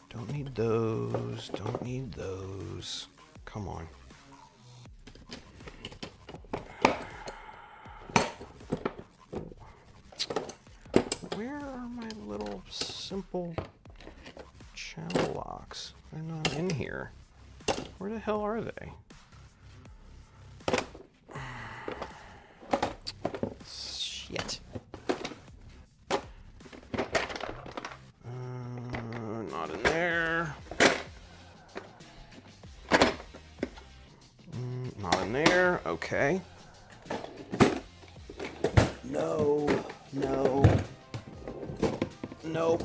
Don't need those. Don't need those. Come on. Where are my little simple channel locks? They're not in here. Where the hell are they? Shit. Not in there. Not in there. Okay. No. Nope.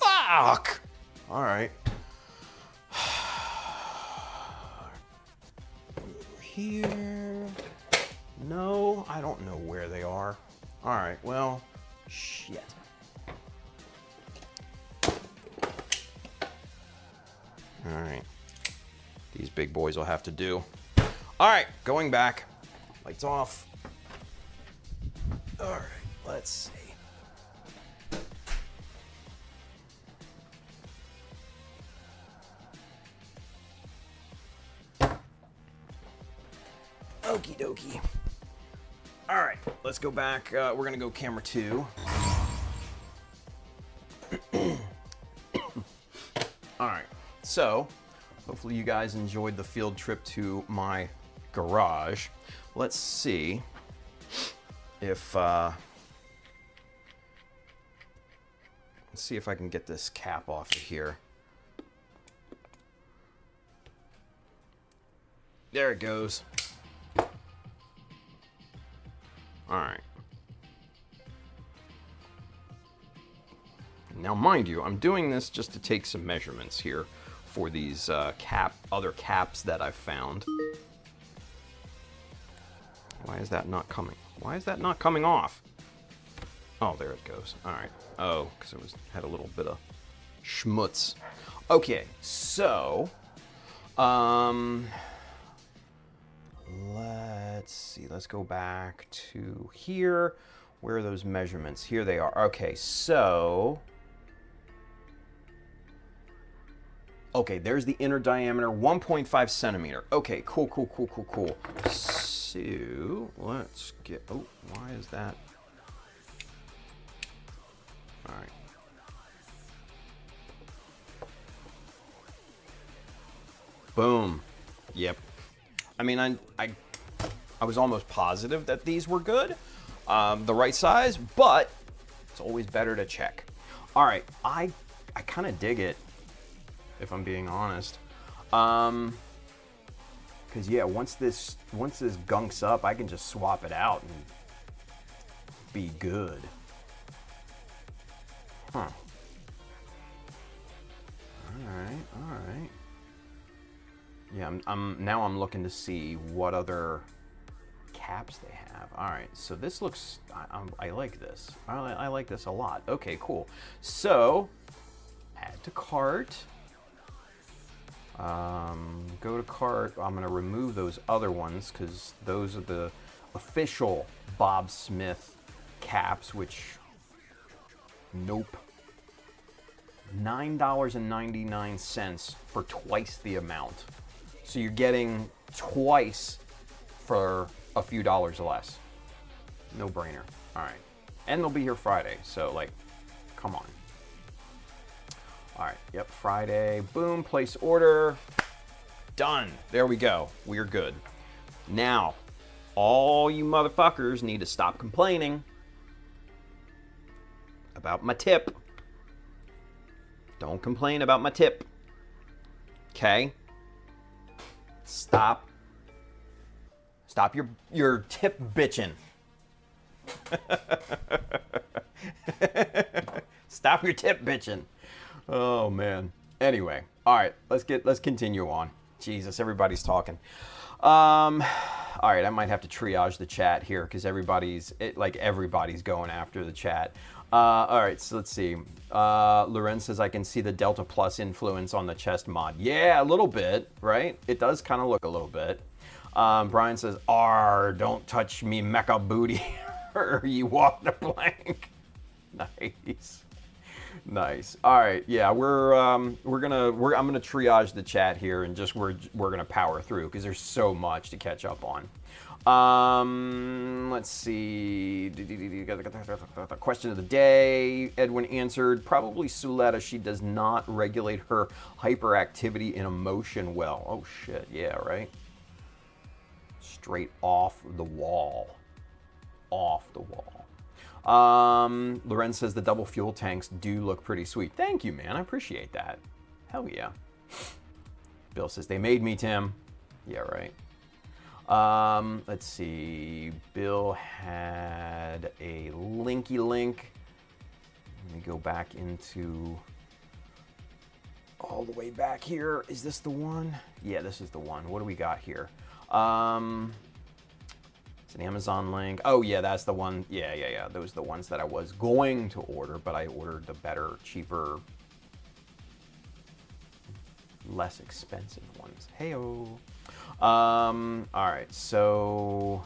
Fuck! Alright. Here. No, I don't know where they are. Alright, well, shit. Alright. These big boys will have to do. Alright, going back. Lights off. Alright, let's see. Okie dokie. All right, let's go back. We're gonna go camera 2. All right, so hopefully you guys enjoyed the field trip to my garage. Let's see if I can get this cap off of here. There it goes. All right. Now, mind you, I'm doing this just to take some measurements here for these other caps that I've found. Why is that not coming? Why is that not coming off? Oh, there it goes. All right. Oh, because it had a little bit of schmutz. Okay, so let's see. Let's go back to here. Where are those measurements? Here they are. Okay, so there's the inner diameter, 1.5 centimeter. Okay, cool. So let's get. Oh, why is that? All right. Boom. Yep. I mean, I was almost positive that these were good, the right size, but it's always better to check. All right, I kind of dig it, if I'm being honest. Because yeah, once this gunks up, I can just swap it out and be good. Huh. All right. Yeah, I'm looking to see what other caps they have. All right, so this looks, I like this. I like this a lot. Okay, cool. So, add to cart. Go to cart. I'm gonna remove those other ones because those are the official Bob Smith caps, which, nope. $9.99 for twice the amount. So you're getting twice for a few dollars less. No brainer. All right. And they'll be here Friday. So, like, come on. All right. Yep. Friday. Boom. Place order. Done. There we go. We're good. Now, all you motherfuckers need to stop complaining about my tip. Don't complain about my tip. Okay? Stop your tip bitching. Stop your tip bitching. Oh man. Anyway, all right, let's continue on. Jesus, everybody's talking. All right, I might have to triage the chat here because everybody's going after the chat. All right, so let's see. Loren says, I can see the Delta Plus influence on the chest mod. Yeah, a little bit, right? It does kind of look a little bit. Brian says, don't touch me mecha booty or you walk the plank. Nice. All right, yeah, I'm gonna triage the chat here and just we're gonna power through because there's so much to catch up on. Let's see. The question of the day. Edwin answered, probably Suletta. She does not regulate her hyperactivity and emotion well. Oh shit, yeah, right? Straight off the wall. Loren says the double fuel tanks do look pretty sweet. Thank you, man. I appreciate that. Hell yeah. Bill says, they made me, Tim. Yeah, right. Let's see. Bill had a linky link. Let me go back into all the way back here. Is this the one? Yeah, this is the one. What do we got here? It's an Amazon link. Oh yeah, that's the one. Yeah. Those are the ones that I was going to order, but I ordered the better, cheaper, less expensive ones. Heyo. All right, so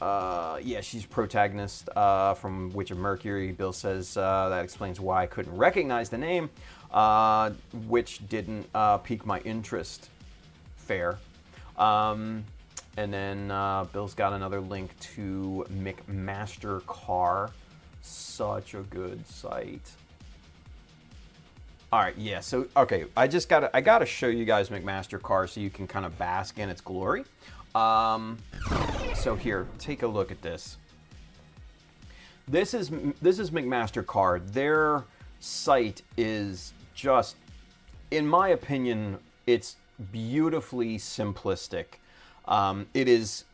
yeah, she's protagonist from Witch of Mercury. Bill says that explains why I couldn't recognize the name, which didn't pique my interest. Fair. And then Bill's got another link to McMaster Car. Such a good site. All right, yeah, so, okay, I gotta show you guys McMaster Car so you can kind of bask in its glory. So here, take a look at this. This is McMaster Car. Their site is just, in my opinion, it's beautifully simplistic. It is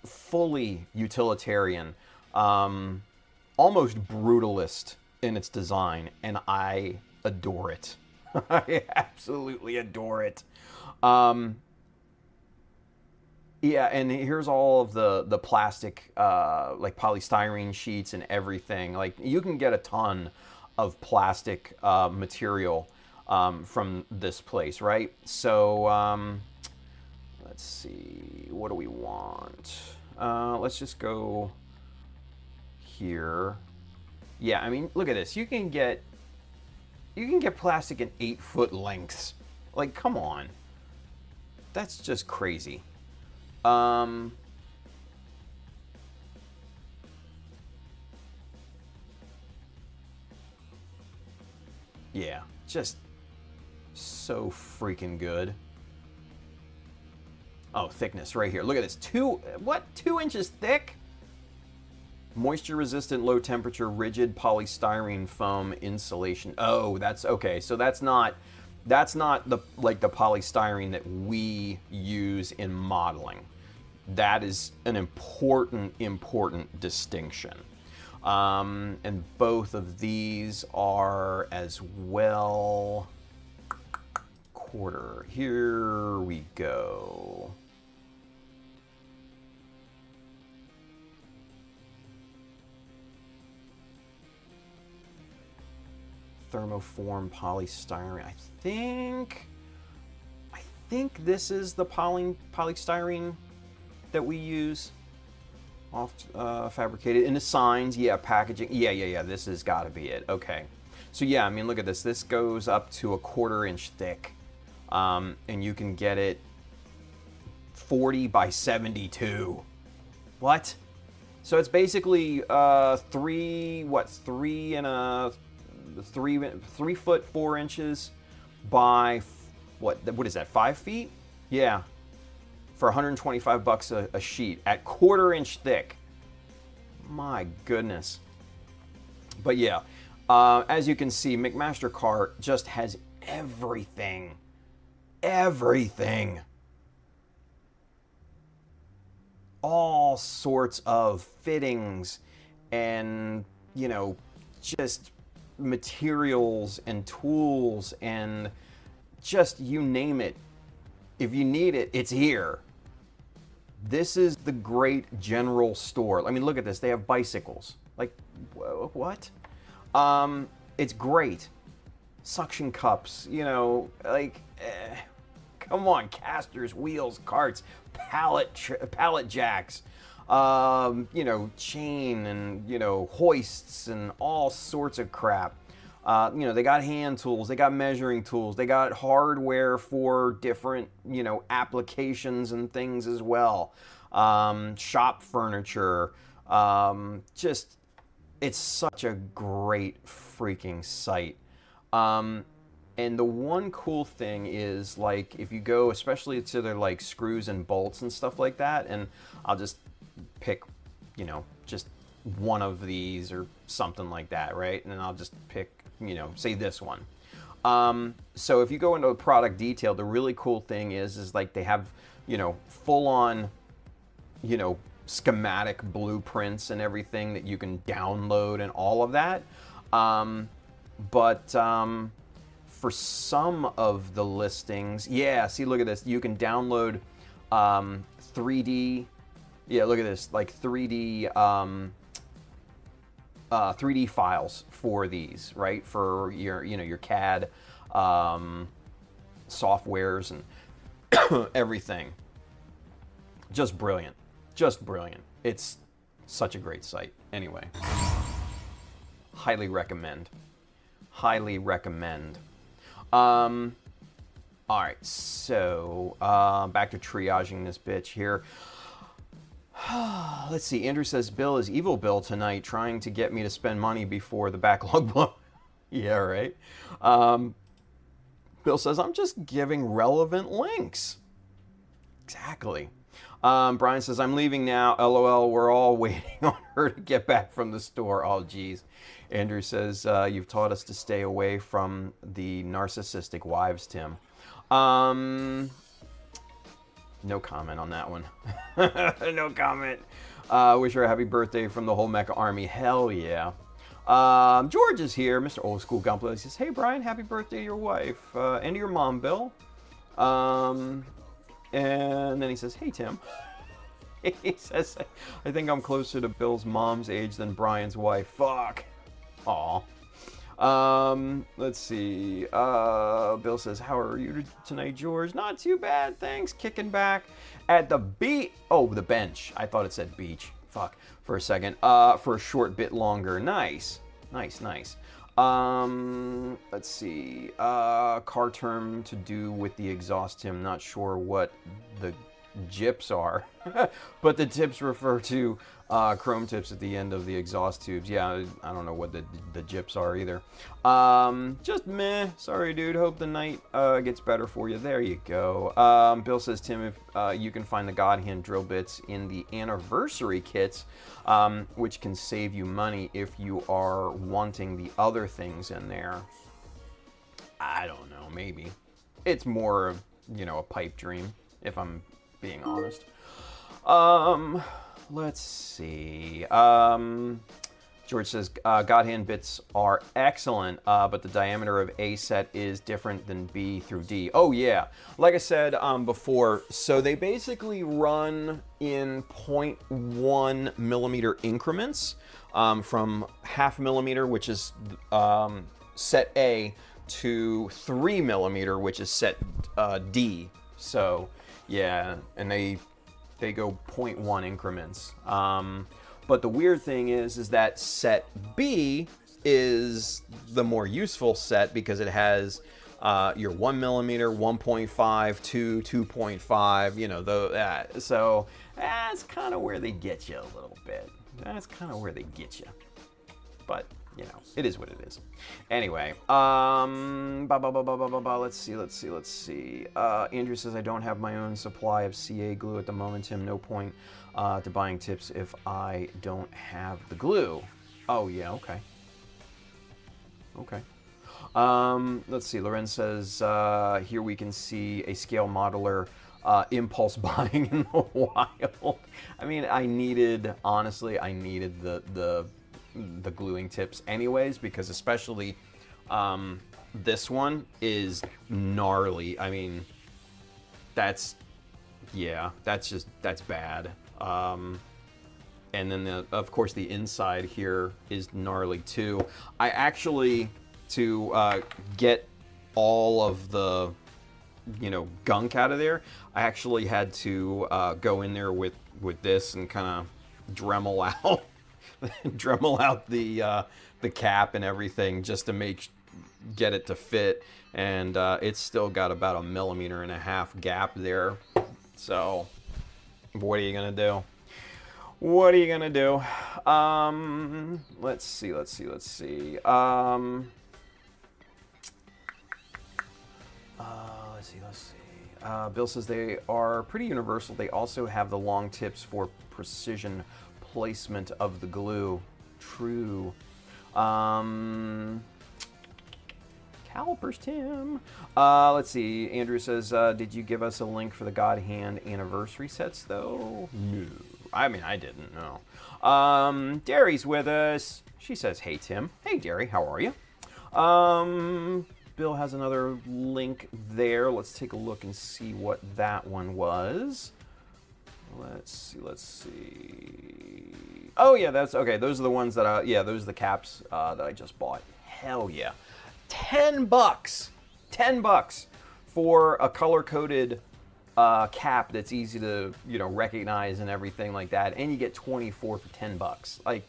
fully utilitarian, almost brutalist in its design, and I adore it. I absolutely adore it. Yeah, and here's all of the plastic, like polystyrene sheets and everything. Like, you can get a ton of plastic material from this place, right? So, let's see, what do we want? Let's just go here. Yeah, I mean, look at this. You can get plastic in 8-foot lengths. Like, come on. That's just crazy. Yeah, just so freaking good. Oh, thickness right here. Look at this. 2 inches thick? Moisture-resistant, low-temperature, rigid polystyrene foam insulation. Oh, that's okay. So that's not the the polystyrene that we use in modeling. That is an important distinction. And both of these are as well. Quarter. Here we go. Thermoform polystyrene. I think this is the polystyrene that we use. Oft fabricated in the signs, yeah, packaging, yeah. This has got to be it. Okay, so yeah, I mean, look at this. This goes up to a 1/4 inch thick, and you can get it 40 by 72. What? So it's basically 3 foot 4 inches by what is that, 5 feet? Yeah, for $125 a sheet at 1/4 inch thick. My goodness. But yeah, as you can see, McMaster-Carr just has everything. All sorts of fittings and, just materials and tools and just you name it. If you need it, it's here. This is the great general store. I mean, look at this. They have bicycles. Like, what? It's great. Suction cups, come on, casters, wheels, carts, pallet jacks, chain and, hoists and all sorts of crap. They got hand tools, they got measuring tools, they got hardware for different, applications and things as well. Shop furniture. It's such a great freaking site. And the one cool thing is, like, if you go, especially to their, like, screws and bolts and stuff like that, and I'll just pick, just one of these or something like that, right? And then I'll just pick, say this one. So if you go into a product detail, the really cool thing is like they have, full on, schematic blueprints and everything that you can download and all of that. But for some of the listings, yeah, see, look at this. You can download 3D, yeah, look at this, like 3D 3D files for these, right? For your CAD softwares and everything. Just brilliant. It's such a great site. Anyway, highly recommend. All right, so back to triaging this bitch here. Let's see. Andrew says Bill is evil Bill tonight, trying to get me to spend money before the backlog blow. Yeah, right. Bill says I'm just giving relevant links. Exactly. Brian says I'm leaving now. LOL. We're all waiting on her to get back from the store. Oh, geez. Andrew says you've taught us to stay away from the narcissistic wives, Tim. No comment on that one. No comment. Wish her a happy birthday from the whole Mecha Army. Hell yeah. George is here. Mr. Old School Gumpler. He says, hey, Brian, happy birthday to your wife and to your mom, Bill. And then he says, hey, Tim. He says, I think I'm closer to Bill's mom's age than Brian's wife. Fuck. Aw. Let's see. Bill says, how are you tonight, George? Not too bad, thanks. Kicking back at the beach. Oh, the bench. I thought it said beach. Fuck. For a second. For a short bit longer. Nice. Nice. Let's see. Car term to do with the exhaust, Tim. Not sure what the jips are. But the tips refer to Chrome tips at the end of the exhaust tubes. Yeah, I don't know what the jips are either. Just meh. Sorry, dude. Hope the night gets better for you. There you go. Bill says, Tim, if you can find the God Hand drill bits in the anniversary kits, which can save you money if you are wanting the other things in there. I don't know. Maybe. It's more, a pipe dream, if I'm being honest. Let's see. George says, God Hand bits are excellent, but the diameter of A set is different than B through D. Oh, yeah. Like I said before, so they basically run in 0.1 millimeter increments from 0.5 millimeter, which is set A, to 3 millimeter, which is set D. So, yeah, and they go 0.1 increments. But the weird thing is that set B is the more useful set because it has your 1 millimeter, 1.5, 2, 2.5, so that's kind of where they get you a little bit. That's kind of where they get you. But, it is what it is. Anyway, let's see. Andrew says, I don't have my own supply of CA glue at the moment, Tim. No point to buying tips if I don't have the glue. Oh, yeah, okay. Let's see. Loren says, here we can see a scale modeler impulse buying in the wild. I mean, I needed the gluing tips anyways, because especially this one is gnarly. I mean, that's bad. And then of course the inside here is gnarly too. I actually, to get all of the gunk out of there, I actually had to go in there with this and kind of Dremel out the cap and everything just to get it to fit, and it's still got about 1.5 millimeter gap there. So what are you gonna do? Let's see. Bill says they are pretty universal. They also have the long tips for precision placement of the glue. True. Calipers, Tim. Let's see. Andrew says, did you give us a link for the God Hand anniversary sets, though? No. I mean, I didn't know. Derry's with us. She says, hey, Tim. Hey, Derry. How are you? Bill has another link there. Let's take a look and see what that one was. Let's see. Oh, yeah, that's okay. Those are the ones that those are the caps that I just bought. Hell yeah. $10. $10 for a color-coded cap that's easy to, recognize and everything like that. And you get 24 for $10. Like,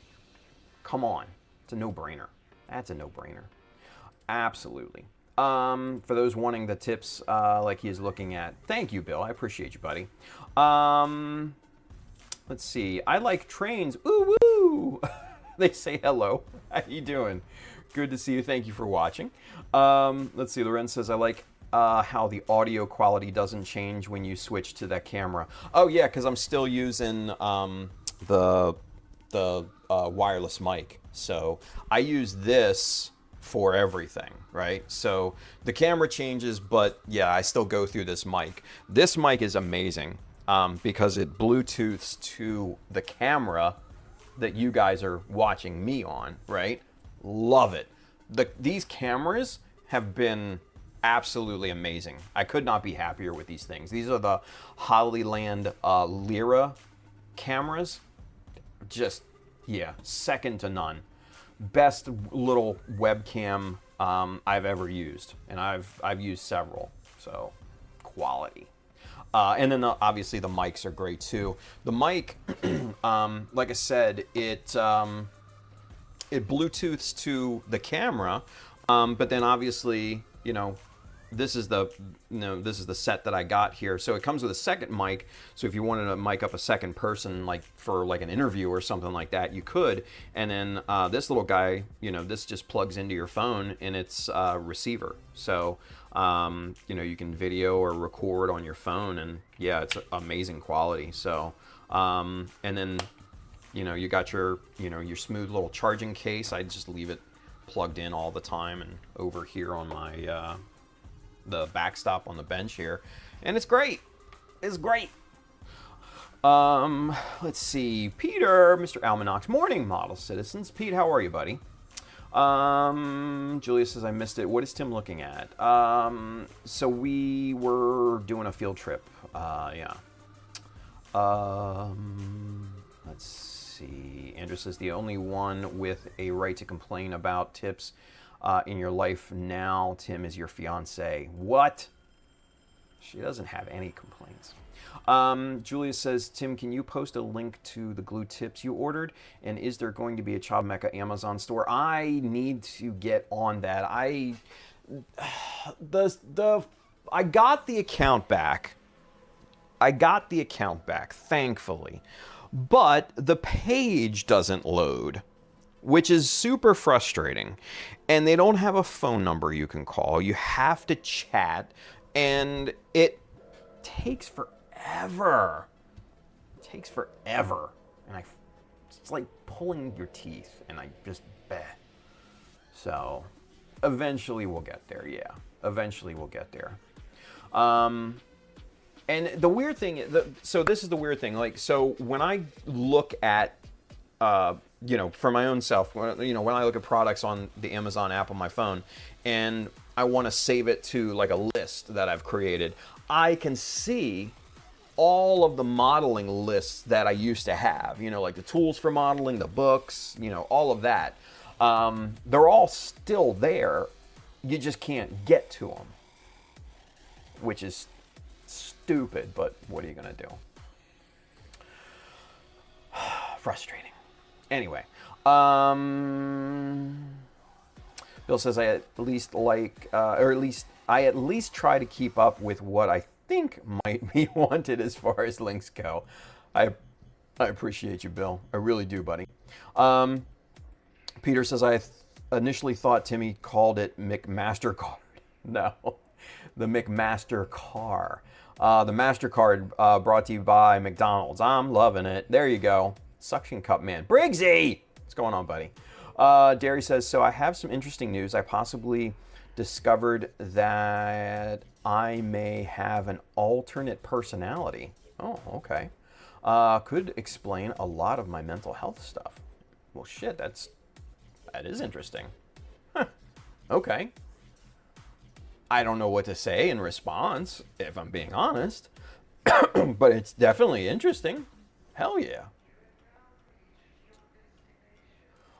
come on. It's a no-brainer. That's a no-brainer. Absolutely. For those wanting the tips like he's looking at. Thank you, Bill. I appreciate you, buddy. Let's see. I like trains. Ooh, woo! They say hello. How you doing? Good to see you. Thank you for watching. Let's see. Loren says, I like how the audio quality doesn't change when you switch to that camera. Oh, yeah, because I'm still using the wireless mic. So I use this for everything, right? So the camera changes, but yeah, I still go through this mic. This mic is amazing because it Bluetooths to the camera that you guys are watching me on, right? Love it. These cameras have been absolutely amazing. I could not be happier with these things. These are the Hollyland Lyra cameras. Just, yeah, second to none. Best little webcam I've ever used, and I've used several, so quality. And then obviously the mics are great too. The mic, like I said, it Bluetooths to the camera, but then obviously this is the this is the set that I got here. So it comes with a second mic. So if you wanted to mic up a second person, like for like an interview or something like that, you could. And then this little guy, this just plugs into your phone in its receiver. So you can video or record on your phone, and yeah, it's amazing quality. So and then you got your your smooth little charging case. I just leave it plugged in all the time, and over here on my the backstop on the bench here, and it's great. It's great. Let's see, Peter, Mr. Almanacs, morning, model citizens. Pete, how are you, buddy? Julia says I missed it. What is Tim looking at? So we were doing a field trip. Yeah. Let's see. Andrew says the only one with a right to complain about tips in your life now, Tim, is your fiance. What? She doesn't have any complaints. Julia says, Tim, can you post a link to the glue tips you ordered? And is there going to be a Child Mecha Amazon store? I need to get on that. I got the account back. Thankfully. But the page doesn't load, which is super frustrating. And they don't have a phone number you can call. You have to chat, and it takes forever. And it's like pulling your teeth, and I just, So, eventually we'll get there, yeah. Eventually we'll get there. And the weird thing, so this is the weird thing, like, so when I look at, for my own self, when I look at products on the Amazon app on my phone, and I want to save it to like a list that I've created, I can see all of the modeling lists that I used to have, like the tools for modeling, the books, all of that. They're all still there. You just can't get to them, which is stupid, but what are you going to do? Frustrating. Anyway, Bill says I at least try to keep up with what I think might be wanted as far as links go. I appreciate you, Bill. I really do, buddy. Peter says I initially thought Timmy called it McMastercard. No, the McMaster car. The MasterCard brought to you by McDonald's. I'm loving it. There you go. Suction cup man. Briggsy! What's going on, buddy? Derry says, so I have some interesting news. I possibly discovered that I may have an alternate personality. Oh, okay. Could explain a lot of my mental health stuff. Well, shit, that is interesting. Huh. Okay. I don't know what to say in response, if I'm being honest. But it's definitely interesting. Hell yeah.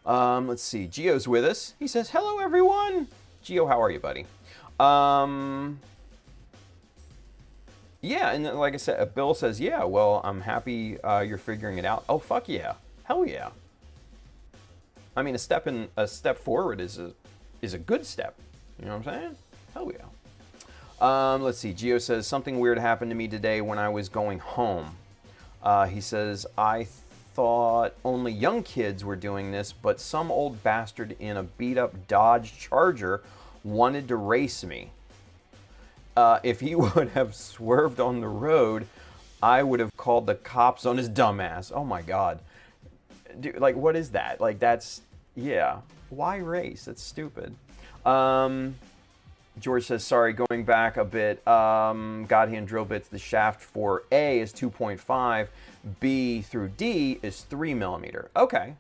Let's see. Gio's with us. He says, hello, everyone. Gio, how are you, buddy? Yeah, and like I said, Bill says, yeah, well, I'm happy you're figuring it out. Oh, fuck yeah. Hell yeah. I mean, a step forward is a good step. You know what I'm saying? Hell yeah. Let's see. Gio says, something weird happened to me today when I was going home. He says, I thought only young kids were doing this, but some old bastard in a beat-up Dodge Charger wanted to race me. If he would have swerved on the road, I would have called the cops on his dumbass. Oh my God. Dude, like, what is that? Like, that's, yeah. Why race? That's stupid. George says, sorry, going back a bit, Godhand drill bits, the shaft for A is 2.5, B through D is 3 millimeter. Okay.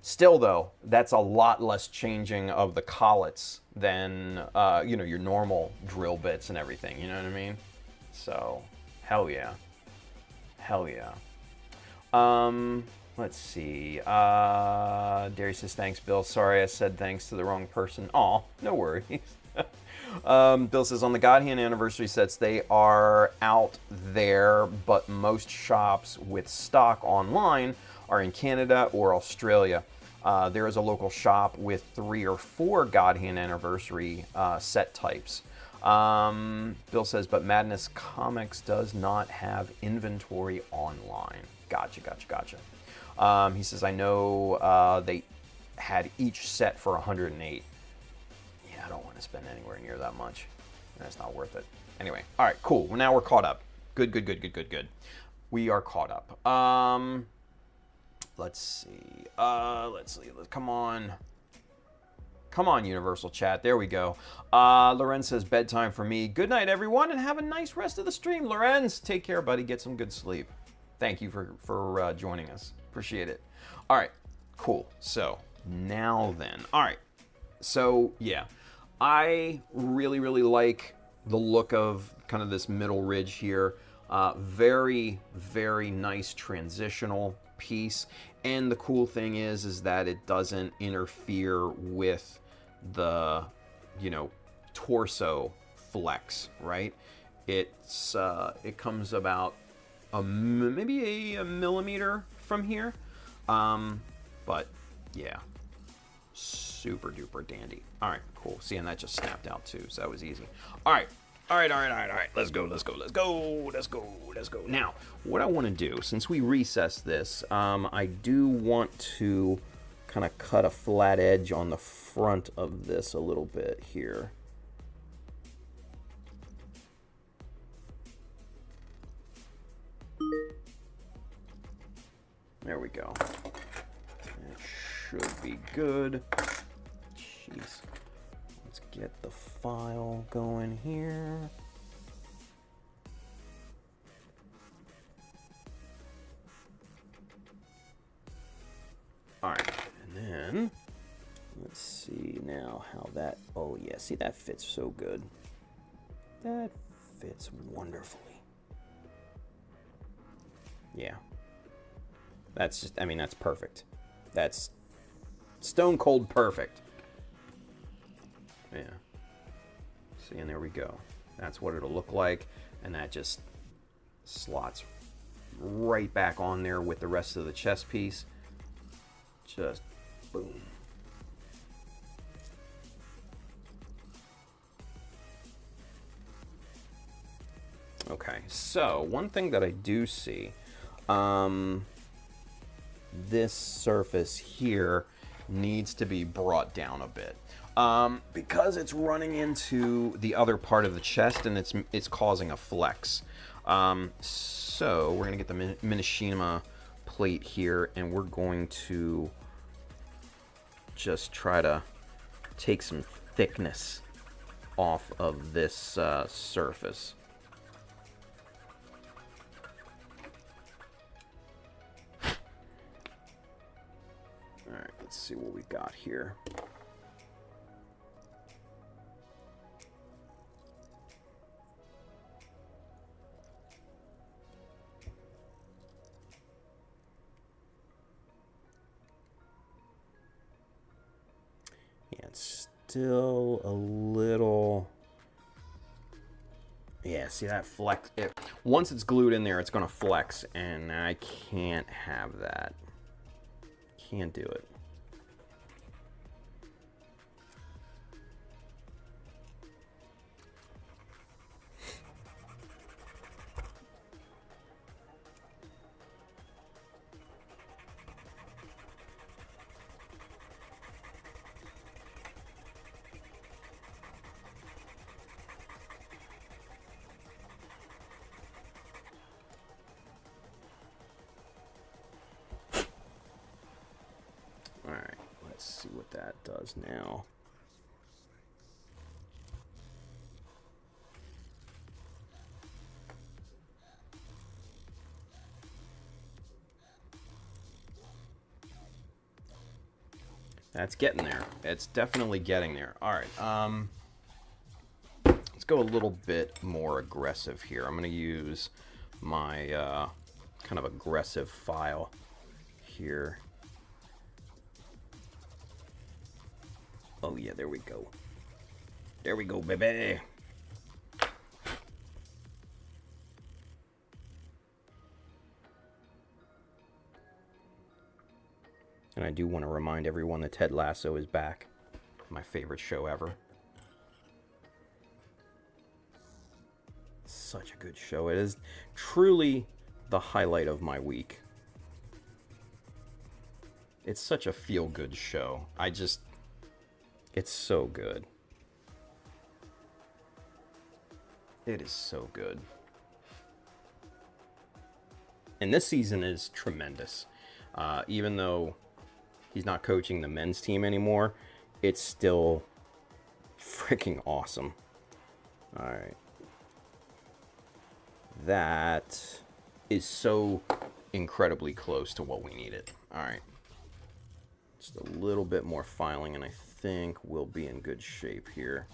Still, though, that's a lot less changing of the collets than, your normal drill bits and everything, you know what I mean? So, hell yeah. Let's see. Derry says, thanks, Bill. Sorry I said thanks to the wrong person. Aw, no worries. Bill says, on the God Hand anniversary sets, they are out there, but most shops with stock online are in Canada or Australia. There is a local shop with 3 or 4 God Hand anniversary set types. Bill says, but Madness Comics does not have inventory online. Gotcha, gotcha, gotcha. He says, I know they had each set for 108. Yeah, I don't want to spend anywhere near that much. That's not worth it. Anyway, all right, cool. Well, now we're caught up. Good, good, good, good, good, good. We are caught up. Let's see. Come on. Come on, Universal Chat. There we go. Lorenz says, bedtime for me. Good night, everyone, and have a nice rest of the stream. Lorenz, take care, buddy. Get some good sleep. Thank you for joining us. Appreciate it. All right, cool. So, now then. All right. So, yeah. I really, really like the look of kind of this middle ridge here. Very, very nice transitional piece. And the cool thing is that it doesn't interfere with the, torso flex, right? It comes about maybe a millimeter from here. But yeah, super duper dandy. All right, cool. See, and that just snapped out too, so that was easy. All right. Let's go. Now, what I want to do, since we recessed this, I do want to kind of cut a flat edge on the front of this a little bit here. There we go. That should be good. Jeez. Let's get the file going here. All right, and then let's see now how that, oh yeah, see that fits so good. That fits wonderfully. Yeah. That's just, I mean, that's perfect. That's stone cold perfect. Yeah. See, and there we go. That's what it'll look like. And that just slots right back on there with the rest of the chest piece. Just boom. Okay, so one thing that I do see, this surface here needs to be brought down a bit. Because it's running into the other part of the chest and it's causing a flex. So we're gonna get the Minishima plate here and we're going to just try to take some thickness off of this surface. All right, let's see what we got here. Yeah, it's still a little... Yeah, see that flex? Once it's glued in there, it's going to flex, and I can't have that. Can't do it. Alright, let's see what that does now. That's getting there. It's definitely getting there. Alright, let's go a little bit more aggressive here. I'm going to use my kind of aggressive file here. Oh yeah, there we go. There we go, baby. And I do want to remind everyone that Ted Lasso is back. My favorite show ever. such a good show. It is truly the highlight of my week. It's such a feel-good show. It's so good. It is so good. And this season is tremendous. Even though he's not coaching the men's team anymore, it's still freaking awesome. All right. That is so incredibly close to what we needed. All right. Just a little bit more filing, and I think we'll be in good shape here.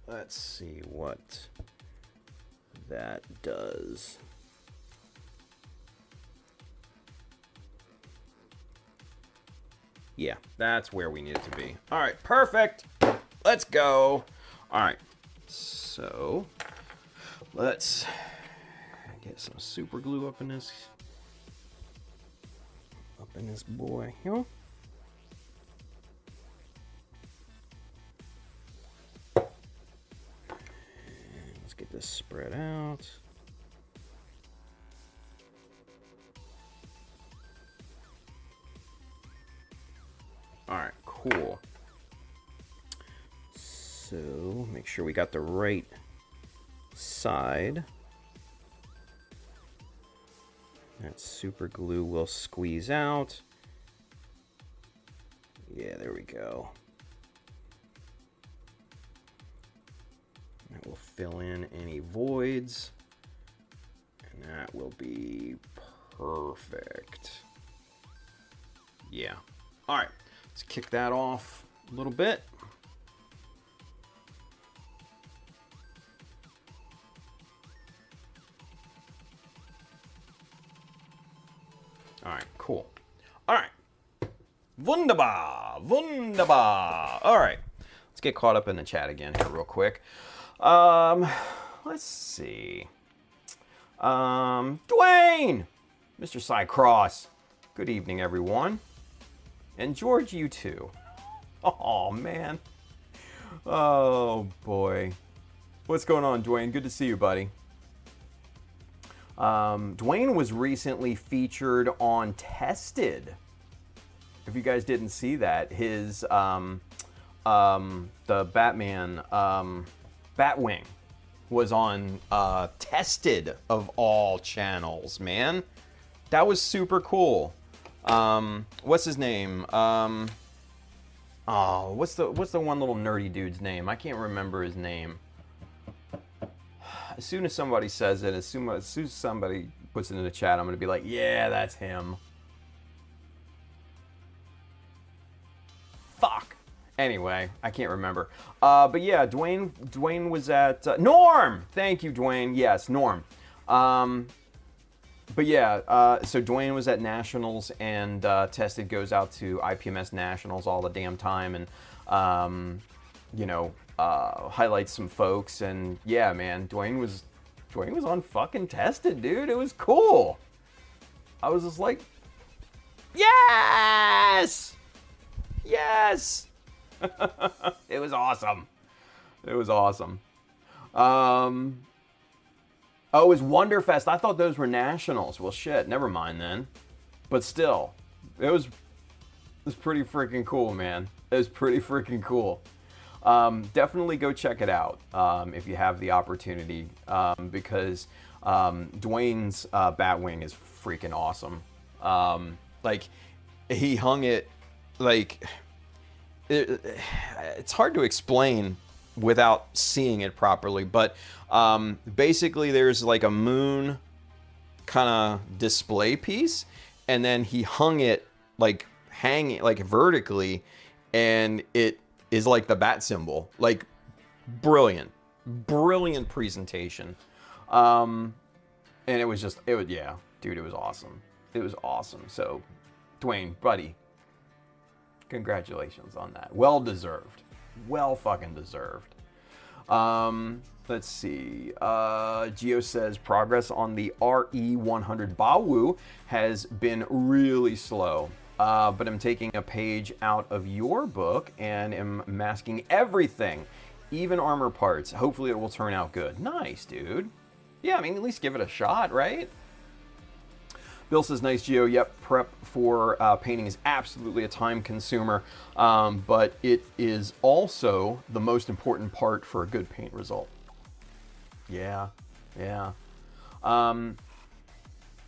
Let's see what that does. Yeah, that's where we need it to be. All right, perfect. Let's go. All right, so let's get some super glue up in this boy here. Get this spread out. All right, cool. So make sure we got the right side. That super glue will squeeze out. Yeah, there we go. That will fill in any voids, and that will be perfect. Yeah. All right, let's kick that off a little bit. All right, cool. All right. Wunderbar, wunderbar. All right, let's get caught up in the chat again here real quick. Let's see. Dwayne, Mr. Cycross. Good evening, everyone. And George, you too. Oh, man. Oh, boy. What's going on, Dwayne? Good to see you, buddy. Dwayne was recently featured on Tested. If you guys didn't see that, his, the Batman, Batwing was on Tested of all channels, man. That was super cool. What's his name? Oh, what's the one little nerdy dude's name? I can't remember his name. As soon as somebody says it, as soon as somebody puts it in the chat, I'm gonna be like, yeah, that's him. Fuck. Anyway, I can't remember. But yeah, Dwayne was at Norm. Thank you, Dwayne. Yes, Norm. But yeah, so Dwayne was at Nationals, and Tested goes out to IPMS Nationals all the damn time, and you know, highlights some folks. And yeah, man, Dwayne was on fucking Tested, dude. It was cool. I was just like, yes, yes. It was awesome. It was awesome. Oh, it was Wonderfest. I thought those were nationals. Well, shit. Never mind then. But still, it was pretty freaking cool, man. It was pretty freaking cool. Definitely go check it out if you have the opportunity, because Dwayne's Batwing is freaking awesome. Like, he hung it, like, it's hard to explain without seeing it properly, but basically there's like a moon kind of display piece, and then he hung it like hanging like vertically, and it is like the bat symbol. Like brilliant presentation. And it was yeah, dude, it was awesome. It was awesome. So Dwayne, buddy, congratulations on that. Well deserved. Well fucking deserved. Let's see. Gio says progress on the RE100 Bawu has been really slow. But I'm taking a page out of your book and am masking everything, even armor parts. Hopefully it will turn out good. Nice, dude. Yeah, I mean, at least give it a shot, right? Bill says, nice, Geo. Yep, prep for painting is absolutely a time consumer, but it is also the most important part for a good paint result. Yeah, yeah.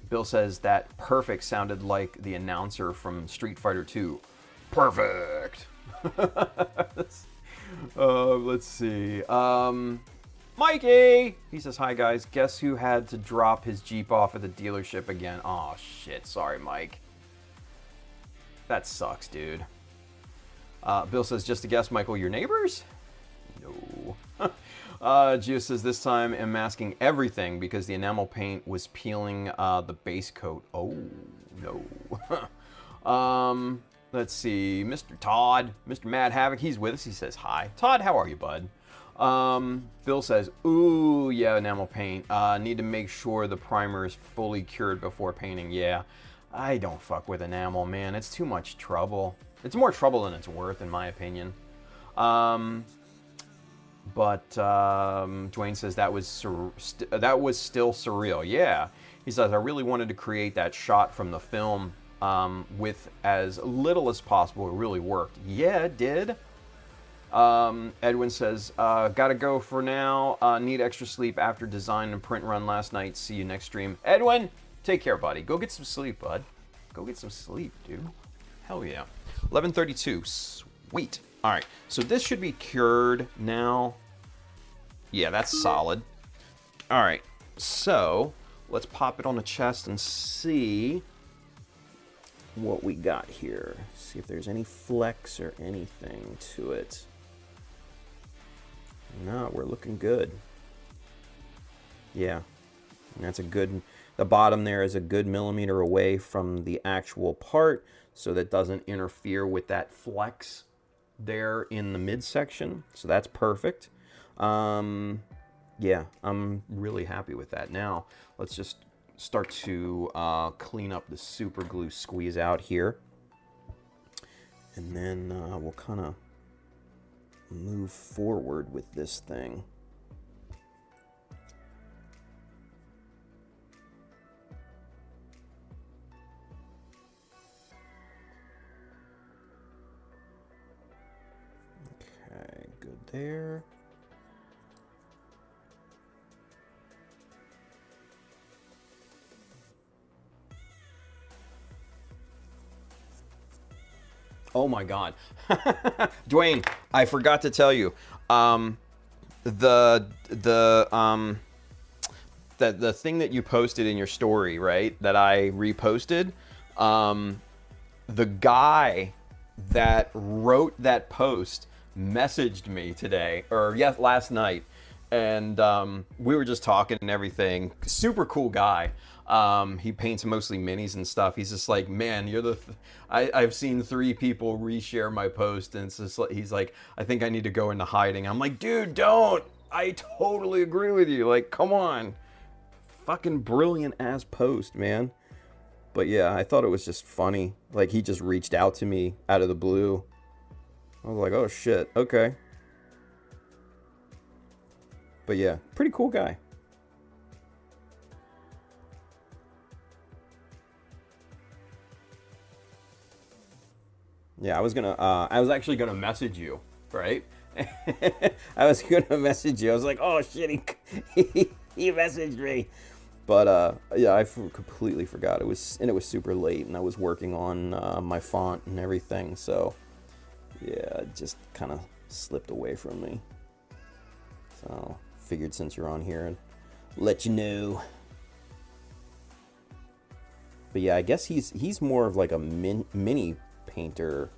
Bill says that perfect sounded like the announcer from Street Fighter 2. Perfect. Let's see. Mikey! He says, hi guys. Guess who had to drop his Jeep off at the dealership again? Oh shit. Sorry, Mike. That sucks, dude. Bill says, just a guess, Michael, your neighbors? No. Gio says, this time I'm masking everything because the enamel paint was peeling the base coat. Oh, no. Let's see. Mr. Todd, Mr. Mad Havoc, he's with us. He says, hi. Todd, how are you, bud? Bill says, ooh, yeah, enamel paint. Need to make sure the primer is fully cured before painting. Yeah, I don't fuck with enamel, man. It's too much trouble. It's more trouble than it's worth, in my opinion. But Dwayne says that was still surreal. Yeah, he says, I really wanted to create that shot from the film with as little as possible. It really worked. Yeah, it did. Edwin says, gotta go for now. Need extra sleep after design and print run last night. See you next stream. Edwin, take care, buddy. Go get some sleep, bud. Go get some sleep, dude. Hell yeah. 11:32. Sweet. All right. So this should be cured now. Yeah, that's solid. All right. So let's pop it on the chest and see what we got here. See if there's any flex or anything to it. No, we're looking good. Yeah, that's a good, the bottom there is a good millimeter away from the actual part, so that doesn't interfere with that flex there in the midsection. So that's perfect. Yeah, I'm really happy with that. Now, let's just start to clean up the super glue squeeze out here. And then we'll kind of move forward with this thing. Okay, good there. Oh my God. Dwayne, I forgot to tell you. The thing that you posted in your story, right? That I reposted. The guy that wrote that post messaged me today, or yes, last night. And we were just talking and everything. Super cool guy. He paints mostly minis and stuff. He's just like, man, you're the. I've seen 3 people reshare my post, and it's just like, he's like, I think I need to go into hiding. I'm like, dude, don't. I totally agree with you. Like, come on, fucking brilliant ass post, man. But yeah, I thought it was just funny. Like, he just reached out to me out of the blue. I was like, oh shit, okay. But yeah, pretty cool guy. Yeah, I was actually gonna message you, right? I was gonna message you. I was like, oh shit, he messaged me. But yeah, I completely forgot. It was super late, and I was working on my font and everything. So Yeah, it just kind of slipped away from me. So, figured since you're on here, I'd let you know. But yeah, I guess he's more of like a mini painter.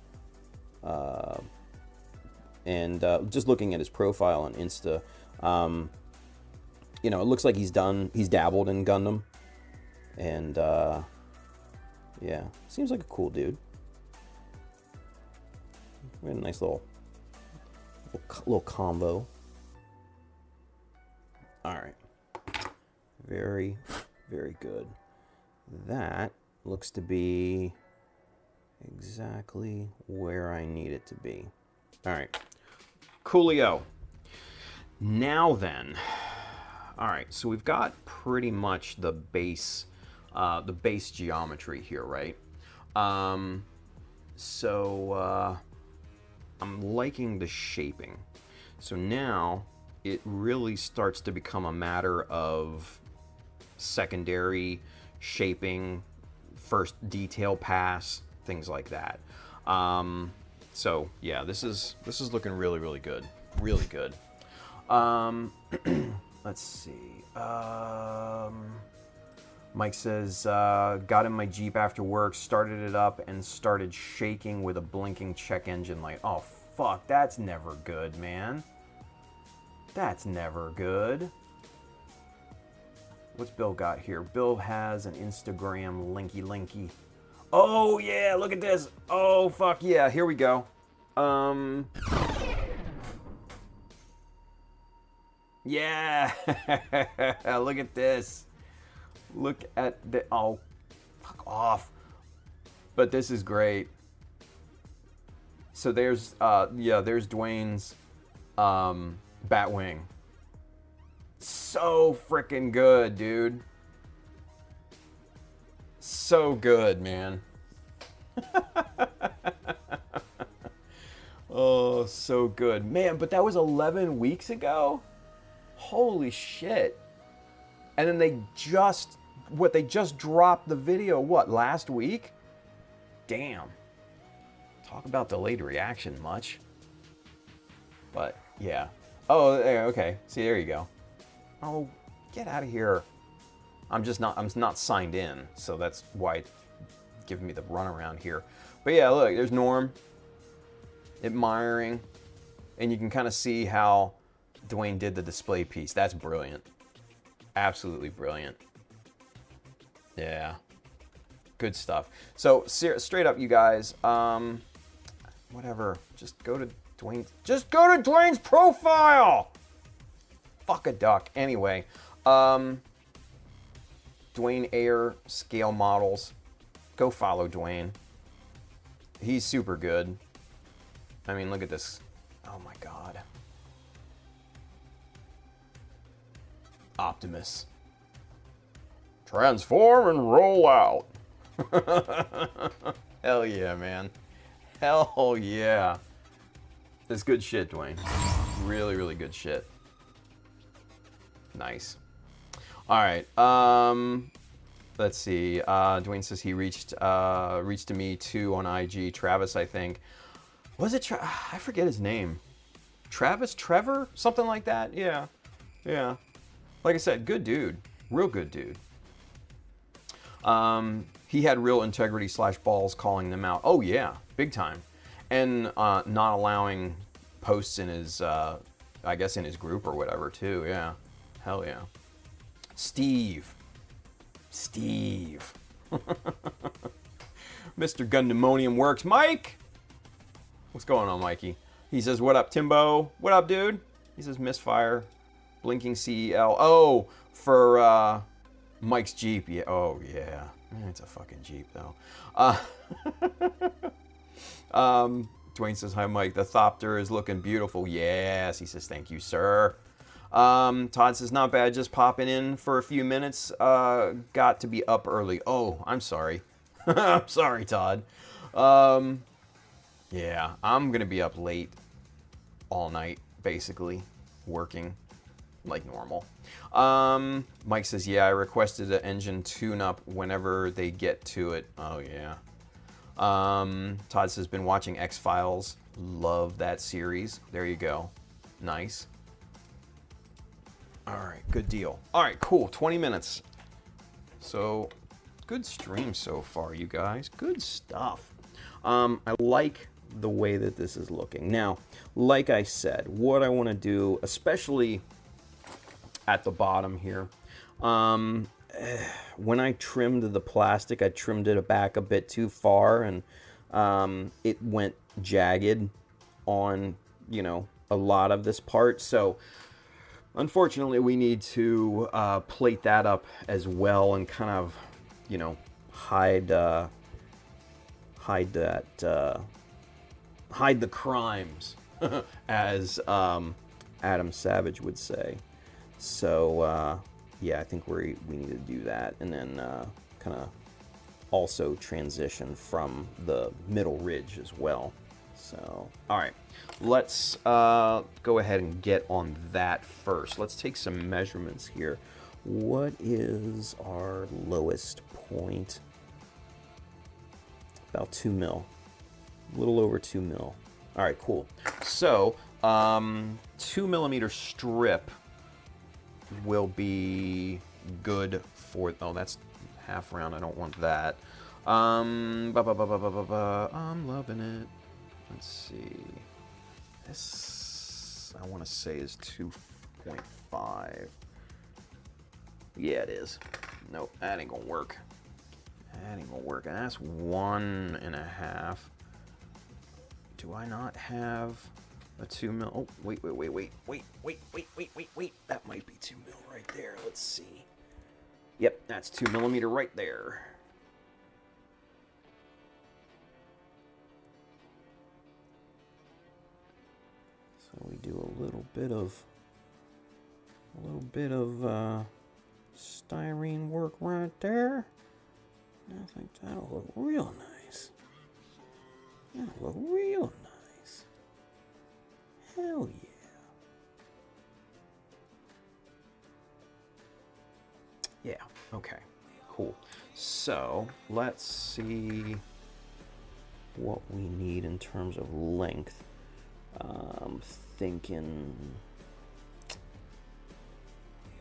And just looking at his profile on Insta, you know, it looks like he's dabbled in Gundam. And yeah, seems like a cool dude. We had a nice little combo. All right, very, very good. That looks to be exactly where I need it to be. All right, coolio. Now then, all right. So we've got pretty much the base geometry here, right? So I'm liking the shaping. So now it really starts to become a matter of secondary shaping, first detail pass, things like that. So yeah, this is looking really, really good, really good. Let's see. Mike says, got in my Jeep after work, started it up, and started shaking with a blinking check engine light. Oh fuck, that's never good, man. That's never good. What's Bill got here? Bill has an Instagram linky. Oh yeah, look at this. Oh fuck yeah, here we go. Yeah, look at this. Look at the, oh, fuck off. But this is great. So there's, yeah, there's Dwayne's Batwing. So freaking good, dude. So good, man. Oh, so good. Man, but that was 11 weeks ago? Holy shit. And then they just dropped the video, last week? Damn. Talk about delayed reaction much. But, yeah. Oh, okay. See, there you go. Oh, get out of here. I'm not signed in, so that's why it's giving me the runaround here. But yeah, look, there's Norm admiring, and you can kind of see how Dwayne did the display piece. That's brilliant. Absolutely brilliant. Yeah. Good stuff. So, straight up, you guys, whatever. Just go to Dwayne's profile! Fuck a duck. Anyway, Dwayne Ayer scale models. Go follow Dwayne. He's super good. I mean, look at this. Oh my god. Optimus. Transform and roll out. Hell yeah, man. Hell yeah. That's good shit, Dwayne. Really, really good shit. Nice. All right. Let's see. Dwayne says he reached to me too on IG. Travis, I think. Was it? I forget his name. Travis, Trevor, something like that. Yeah, yeah. Like I said, good dude. Real good dude. He had real integrity / balls calling them out. Oh yeah, big time. And not allowing posts in his, I guess in his group or whatever too. Yeah. Hell yeah. Steve. Mr. Gundamonium works. Mike! What's going on, Mikey? He says, what up, Timbo? What up, dude? He says, misfire. Blinking CEL. Oh, for Mike's Jeep. Yeah. Oh, yeah. It's a fucking Jeep, though. Dwayne says, hi, Mike. The Thopter is looking beautiful. Yes. He says, thank you, sir. Todd says, not bad, just popping in for a few minutes. Got to be up early. Oh, I'm sorry. I'm sorry, Todd. Yeah, I'm gonna be up late all night, basically, working like normal. Mike says, yeah, I requested an engine tune-up whenever they get to it. Oh, yeah. Todd says, been watching X-Files. Love that series. There you go. Nice. All right, good deal. All right, cool. 20 minutes. So, good stream so far, you guys. Good stuff. I like the way that this is looking. Now, like I said, what I want to do, especially at the bottom here, when I trimmed the plastic, I trimmed it back a bit too far, and it went jagged on, you know, a lot of this part. So, unfortunately, we need to plate that up as well and kind of, you know, hide the crimes, as Adam Savage would say. So yeah, I think we need to do that, and then kind of also transition from the middle ridge as well. So, all right, let's go ahead and get on that first. Let's take some measurements here. What is our lowest point? About 2 mil, a little over 2 mil. All right, cool. So, 2 millimeter strip will be good for, oh, that's half round. I don't want that. I'm loving it. Let's see. This, I want to say, is 2.5. Yeah, it is. Nope, that ain't gonna work. That ain't gonna work. And that's 1.5. Do I not have a 2 mil? Oh, wait. That might be 2 mil right there. Let's see. Yep, that's 2 millimeter right there. So we do a little bit of styrene work right there. I think that'll look real nice. That'll look real nice. Hell yeah. Yeah, okay, cool. So, let's see what we need in terms of length. I'm thinking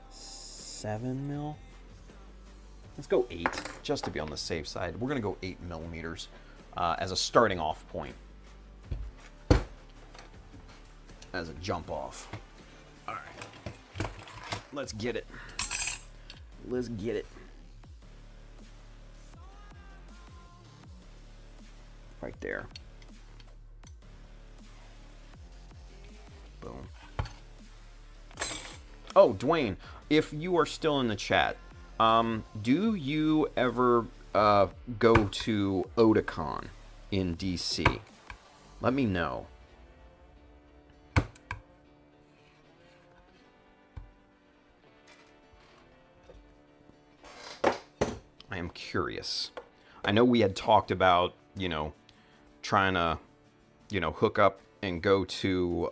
7 mil. Let's go 8, just to be on the safe side. We're gonna go 8 millimeters as a starting off point. As a jump off. All right, let's get it. Let's get it. Right there. Boom. Oh, Dwayne, if you are still in the chat, do you ever go to Otakon in DC? Let me know. I am curious. I know we had talked about, you know, trying to, you know, hook up and go to,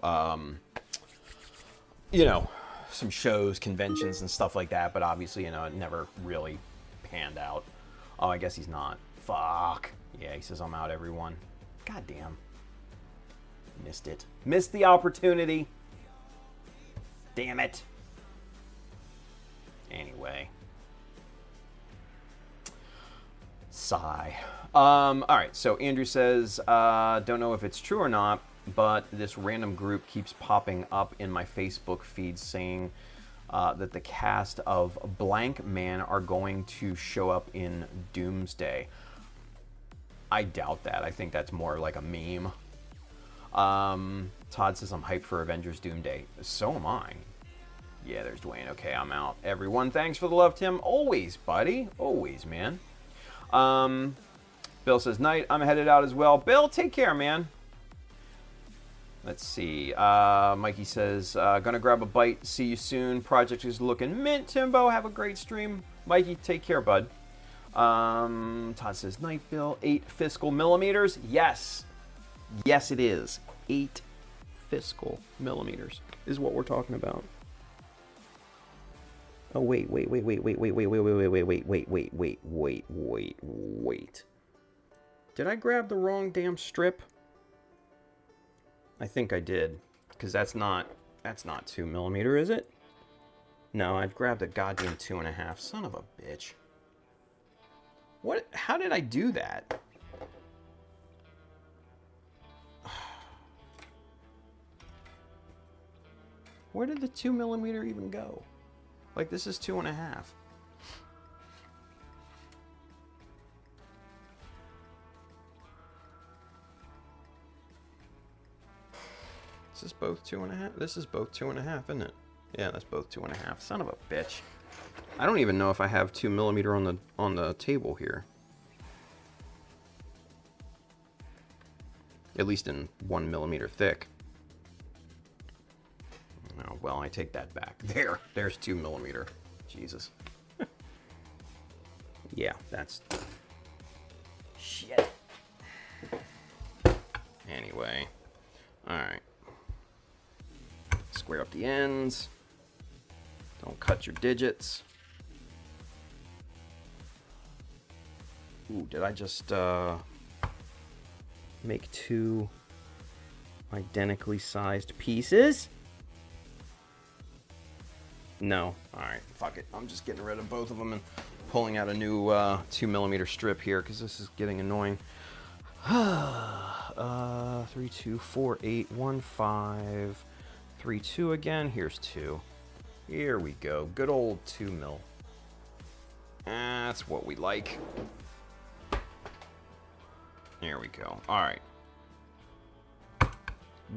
you know, some shows, conventions, and stuff like that, but obviously, you know, it never really panned out. Oh, I guess he's not. Fuck. Yeah, he says I'm out, everyone. God damn. Missed it. Missed the opportunity. Damn it. Anyway. Sigh. All right, so Andrew says, don't know if it's true or not, but this random group keeps popping up in my Facebook feed saying that the cast of Blank Man are going to show up in Doomsday. I doubt that. I think that's more like a meme. Todd says, I'm hyped for Avengers Doomsday. So am I. Yeah, there's Dwayne. Okay, I'm out. Everyone, thanks for the love, Tim. Always, buddy. Always, man. Bill says, night, I'm headed out as well. Bill, take care, man. Let's see. Mikey says, gonna grab a bite. See you soon. Project is looking mint. Timbo, have a great stream. Mikey, take care, bud. Todd says, night, Bill. 8 fiscal millimeters. Yes. Yes, it is. 8 fiscal millimeters is what we're talking about. Oh, wait. Did I grab the wrong damn strip? I think I did, because that's not 2mm, is it? No, I've grabbed a goddamn 2.5. Son of a bitch. What? How did I do that? Where did the 2mm even go? Like, this is 2.5. Is this both 2.5? This is both 2.5, isn't it? Yeah, that's both 2.5. Son of a bitch. I don't even know if I have 2mm on the table here. At least in 1mm thick. Oh, well, I take that back. There's 2mm. Jesus. Yeah, that's... Shit. Anyway. Alright. Square up the ends. Don't cut your digits. Ooh, did I just make 2 identically sized pieces? No. Alright, fuck it. I'm just getting rid of both of them and pulling out a new 2mm strip here because this is getting annoying. 3, 2, 4, 8, 1, 5, 3, 2 again. Here's 2. Here we go. Good old 2mm. That's what we like. There we go. All right.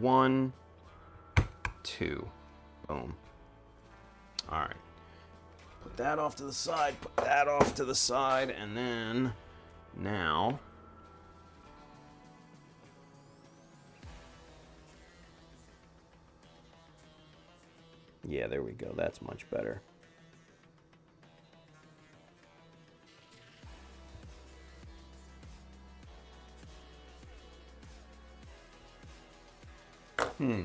1, 2. Boom. All right. Put that off to the side. Put that off to the side. And then now... Yeah, there we go. That's much better. These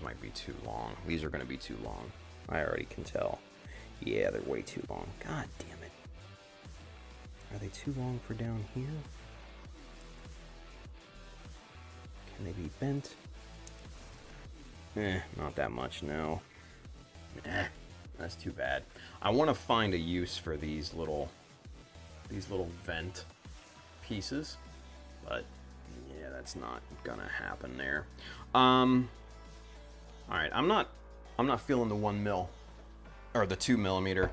might be too long. These are going to be too long. I already can tell. Yeah, they're way too long. God damn it. Are they too long for down here? Can they be bent? Not that much, no. That's too bad. I want to find a use for these little vent pieces, but yeah, that's not gonna happen there. All right, I'm not feeling the 1mm or the 2mm.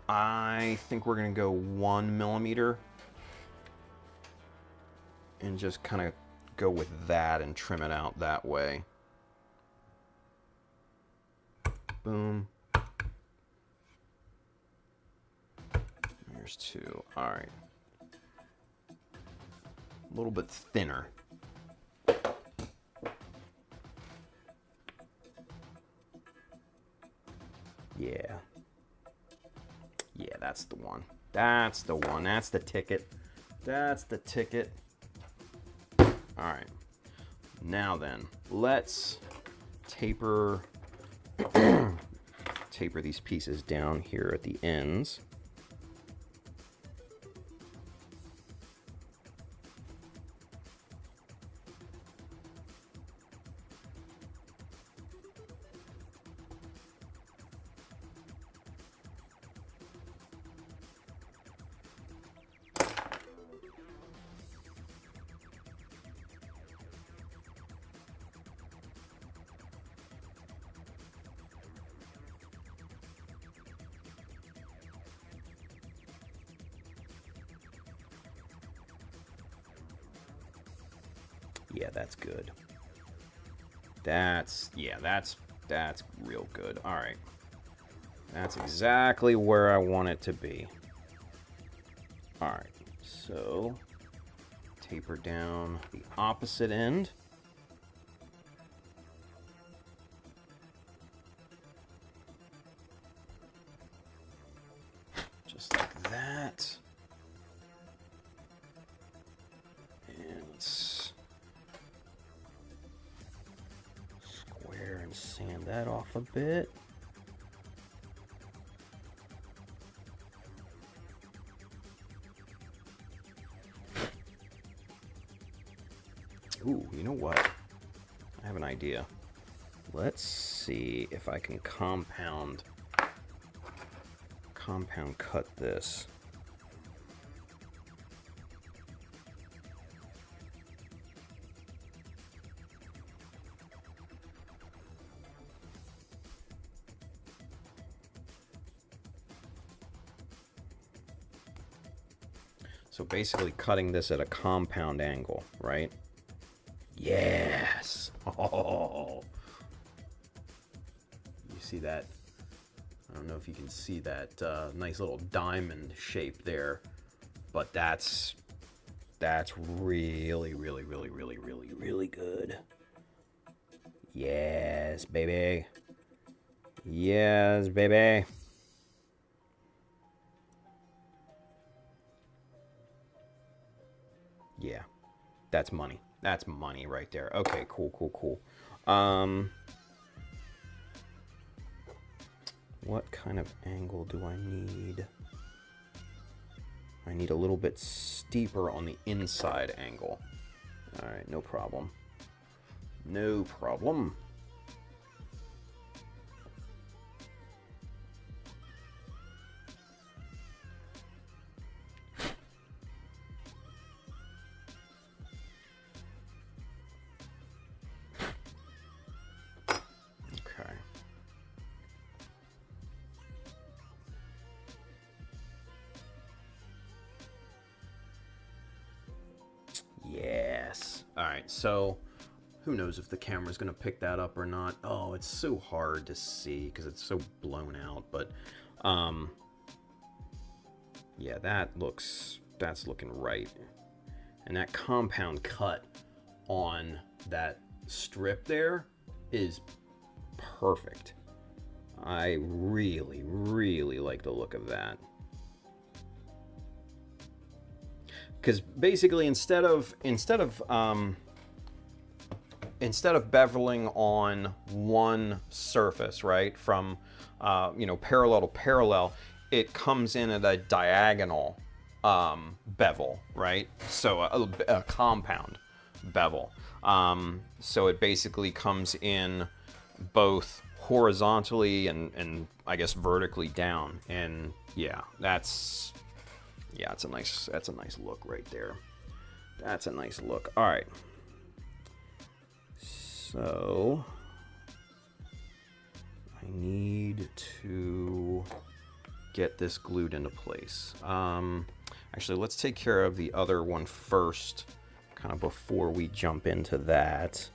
I think we're gonna go 1mm and just kind of go with that and trim it out that way. Boom. There's 2. All right. A little bit thinner. Yeah. Yeah, that's the one. That's the one. That's the ticket. That's the ticket. All right. Now then, let's taper these pieces down here at the ends. Yeah, that's good. That's real good. All right. That's exactly where I want it to be. All right. So, taper down the opposite end. Just like that. And let's square and sand that off a bit. Ooh, you know what? I have an idea. Let's see if I can compound cut this. So basically cutting this at a compound angle, right? Yes! Oh! You see that? I don't know if you can see that nice little diamond shape there, but that's really, really, really, really, really, really good. Yes, baby. Yes, baby. Yeah, that's money. That's money right there. Okay, cool, cool, cool. What kind of angle do I need? I need a little bit steeper on the inside angle. All right, no problem. No problem. Okay. Yes. All right, so who knows if the camera's gonna pick that up or not. Oh, it's so hard to see because it's so blown out, but yeah, that's looking right. And that compound cut on that strip there is perfect. I really, really like the look of that. Because basically, instead of beveling on one surface, right, from parallel to parallel, it comes in at a diagonal bevel, right? So a compound bevel. So it basically comes in both horizontally and I guess vertically down. And yeah, that's a nice look right there. That's a nice look. All right. So I need to get this glued into place. Actually, let's take care of the other one first, kind of before we jump into that.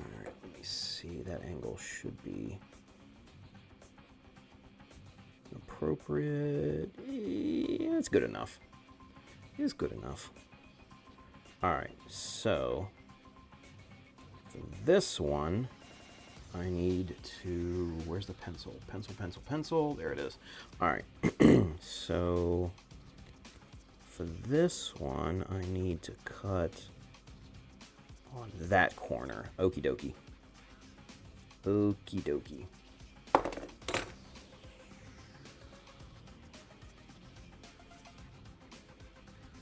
All right, let me see. That angle should be appropriate. Yeah, it's good enough. It's good enough. All right, so for this one, I need to, where's the pencil? Pencil. There it is. All right, so for this one, I need to cut on that corner. Okie dokie. Okie dokie.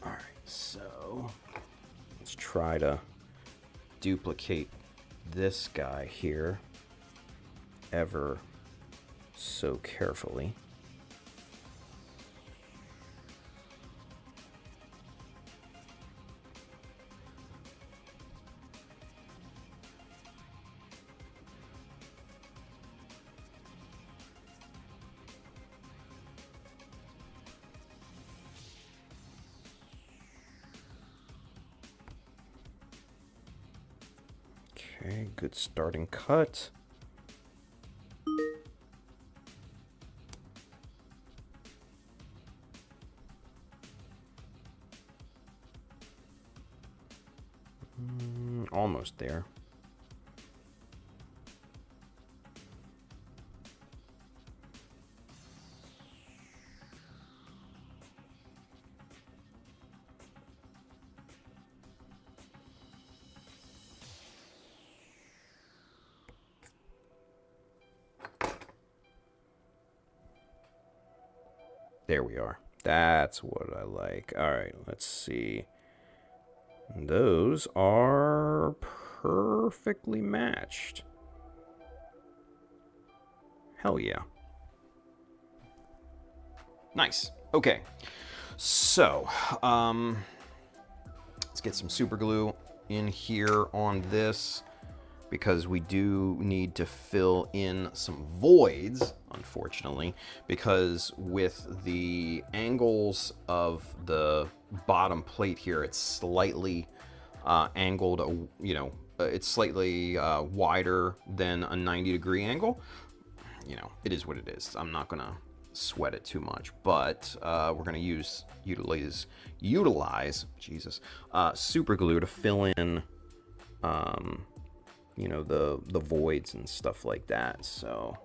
All right, so let's try to duplicate this guy here ever so carefully. Okay, good starting cut. Almost there. There we are. That's what I like. All right, let's see. Those are perfectly matched. Hell yeah. Nice. Okay. So, let's get some super glue in here on this because we do need to fill in some voids, unfortunately, because with the angles of the bottom plate here, it's slightly angled, it's slightly wider than a 90-degree angle. It is what it is. I'm not gonna sweat it too much, but we're gonna utilize super glue to fill in the voids and stuff like that. So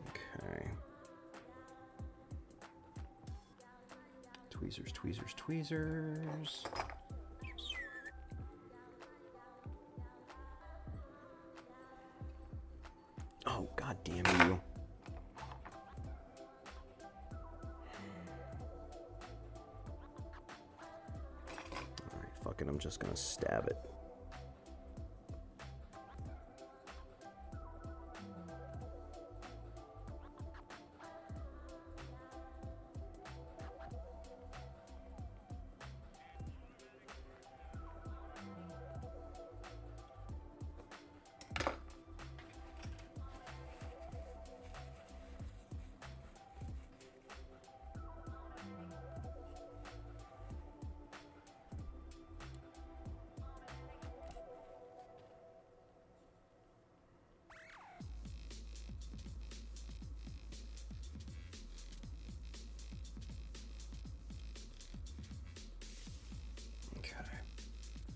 okay, tweezers. Oh, god damn you. Alright, fuck it, I'm just gonna stab it.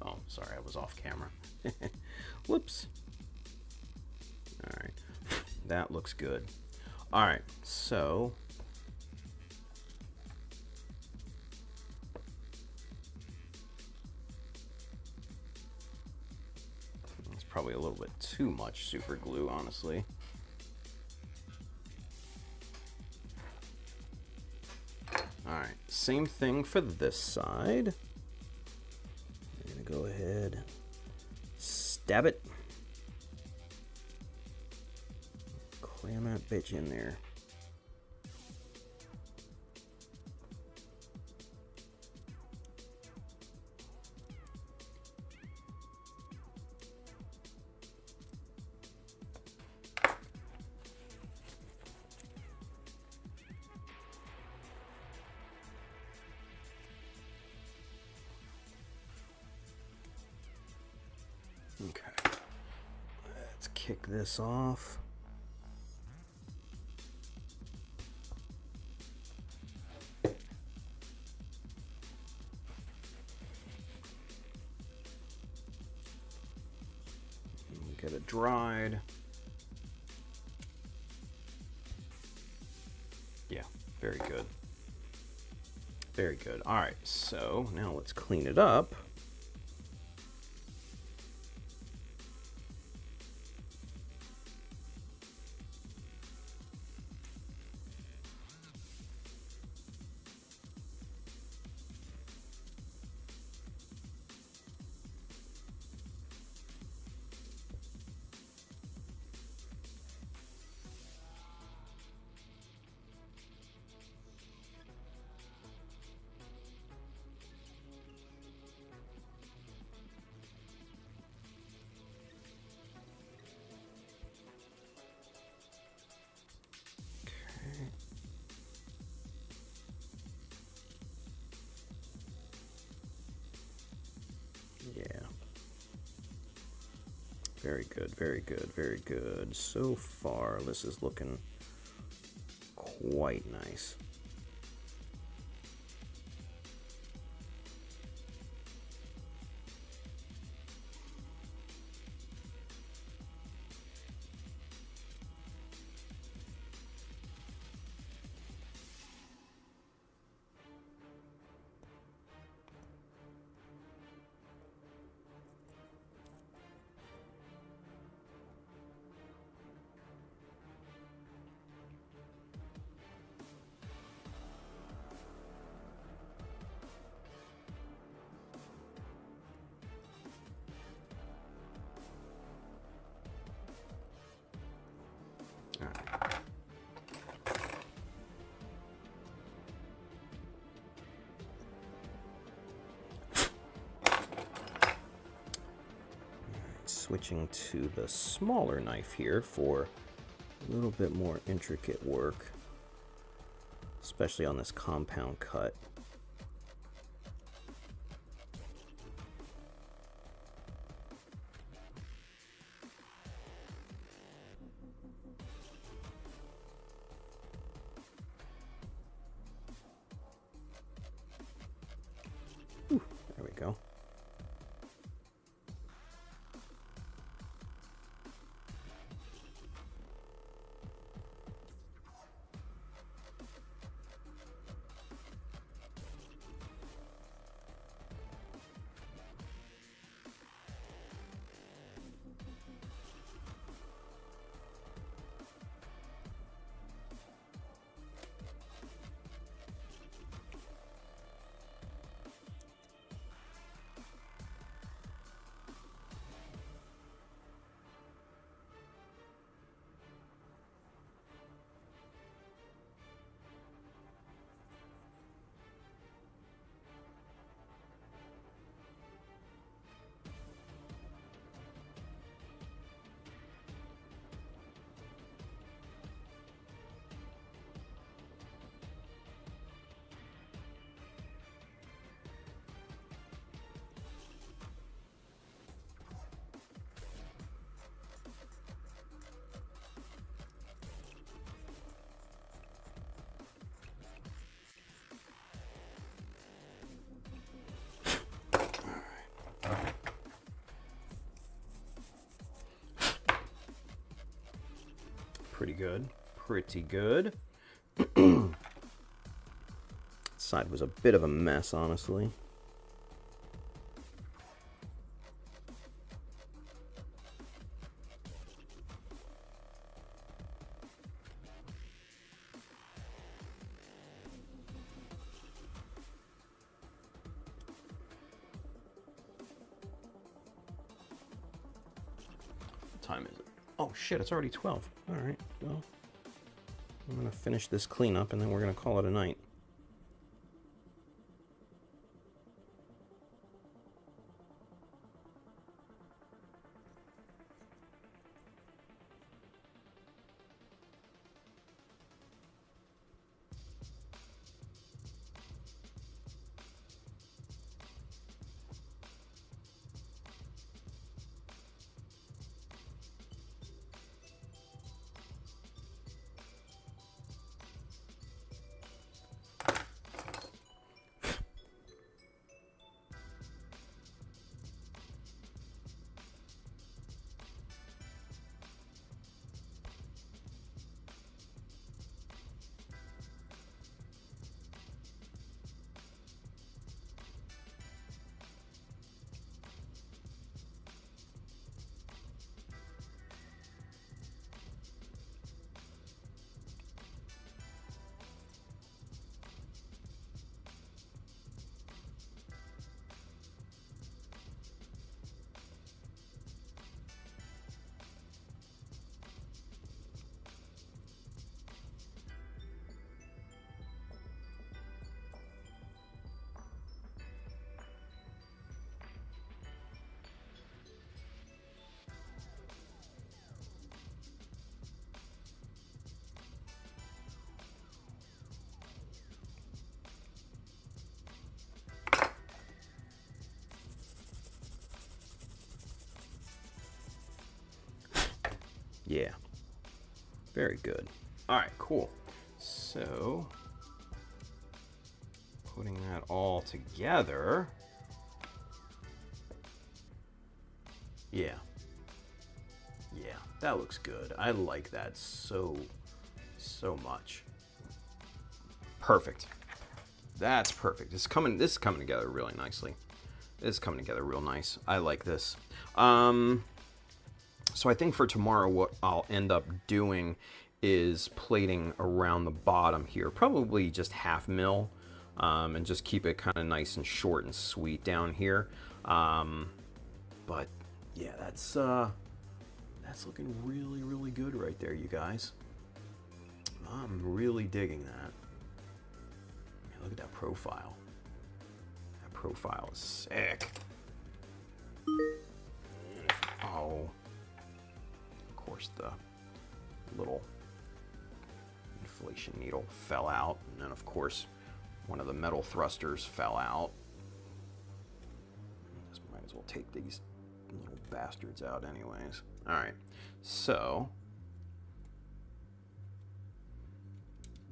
Oh, sorry, I was off camera. Whoops. Alright, that looks good. Alright, so that's probably a little bit too much super glue, honestly. Alright, same thing for this side. I'm gonna go ahead, stab it, cram that bitch in there. Okay, let's kick this off. Get it dried. Yeah, very good. Very good. All right, so now let's clean it up. Yeah. Very good, very good, very good. So far, this is looking quite nice. switching to the smaller knife here for a little bit more intricate work, especially on this compound cut. Ooh, there we go. Pretty good. Pretty good. Side was a bit of a mess, honestly. What time is it? Oh shit, it's already 12. All right, well, I'm gonna finish this cleanup and then we're gonna call it a night. Yeah, very good. All right, cool. So, putting that all together. Yeah. Yeah, that looks good. I like that so much. Perfect. That's perfect. This is coming together really nicely. This is coming together real nice. I like this. So I think for tomorrow what I'll end up doing is plating around the bottom here, probably just 1/2 mil, and just keep it kind of nice and short and sweet down here. But yeah, that's looking really, really good right there, you guys. I'm really digging that. Man, look at that profile. That profile is sick. Oh. Of course, the little inflation needle fell out. And then, of course, one of the metal thrusters fell out. Just might as well take these little bastards out anyways. All right. So,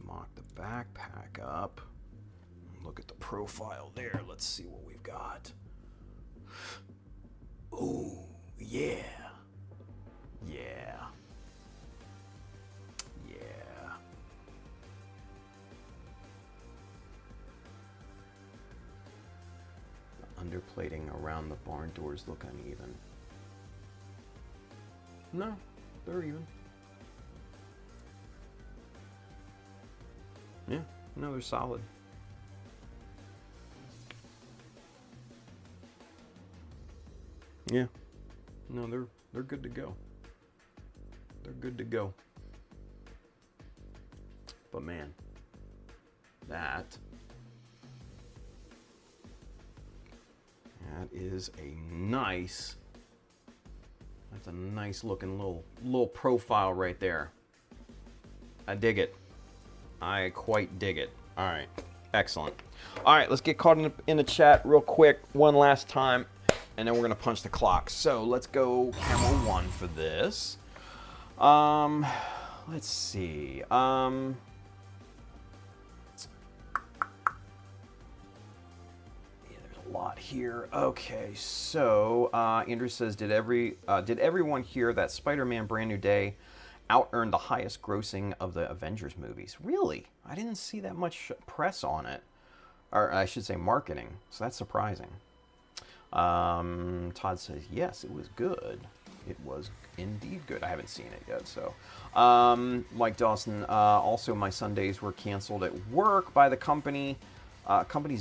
mock the backpack up. Look at the profile there. Let's see what we've got. Ooh, yeah. Yeah. Yeah. The underplating around the barn doors look uneven. No, they're even. Yeah, no, they're solid. Yeah. No, they're good to go. They're good to go. But man, that is that's a nice looking little profile right there. I dig it. I quite dig it. All right, excellent. All right, let's get caught in the chat real quick one last time, and then we're gonna punch the clock. So let's go camera 1 for this. Let's see. There's a lot here. Okay, so Andrew says, did everyone hear that Spider-Man Brand New Day out-earned the highest grossing of the Avengers movies? Really? I didn't see that much press on it. Or I should say marketing. So that's surprising. Todd says, yes, it was good. It was indeed good. I haven't seen it yet, so. Mike Dawson, also my Sundays were canceled at work by the company's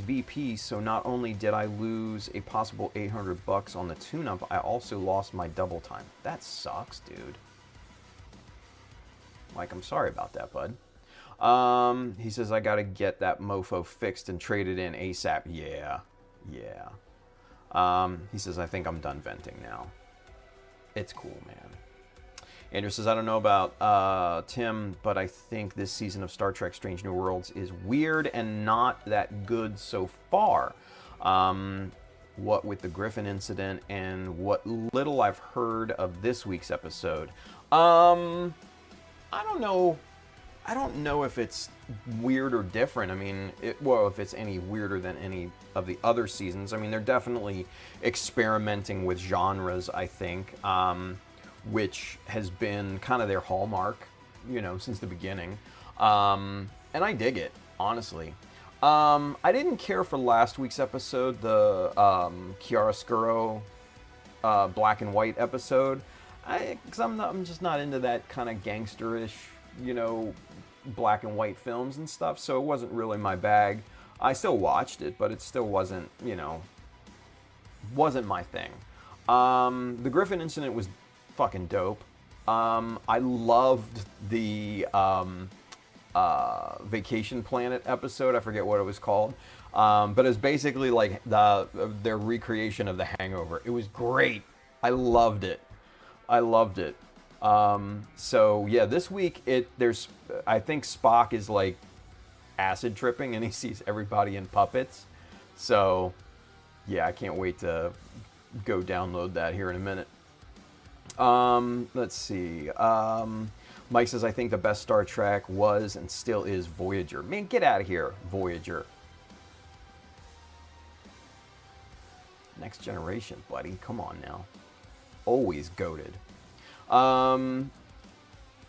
VP, so not only did I lose a possible $800 on the tune-up, I also lost my double time. That sucks, dude. Mike, I'm sorry about that, bud. He says, I gotta get that mofo fixed and traded in ASAP. Yeah. He says, I think I'm done venting now. It's cool, man. Andrew says, I don't know about Tim, but I think this season of Star Trek Strange New Worlds is weird and not that good so far. What with the Griffin incident and what little I've heard of this week's episode. I don't know. I don't know if it's weird or different. I mean, if it's any weirder than any of the other seasons. I mean, they're definitely experimenting with genres, I think, which has been kind of their hallmark, since the beginning. And I dig it, honestly. I didn't care for last week's episode, the chiaroscuro black and white episode, because I'm just not into that kind of gangsterish, black and white films and stuff, so it wasn't really my bag. I still watched it, but it still wasn't, wasn't my thing. The Griffin incident was fucking dope. I loved the Vacation Planet episode. I forget what it was called. But it was basically like their recreation of The Hangover. It was great. I loved it. So yeah, this week I think Spock is like acid tripping and he sees everybody in puppets. So yeah, I can't wait to go download that here in a minute. Let's see. Mike says, I think the best Star Trek was and still is Voyager. Man, get out of here, Voyager. Next Generation, buddy. Come on now. Always goated.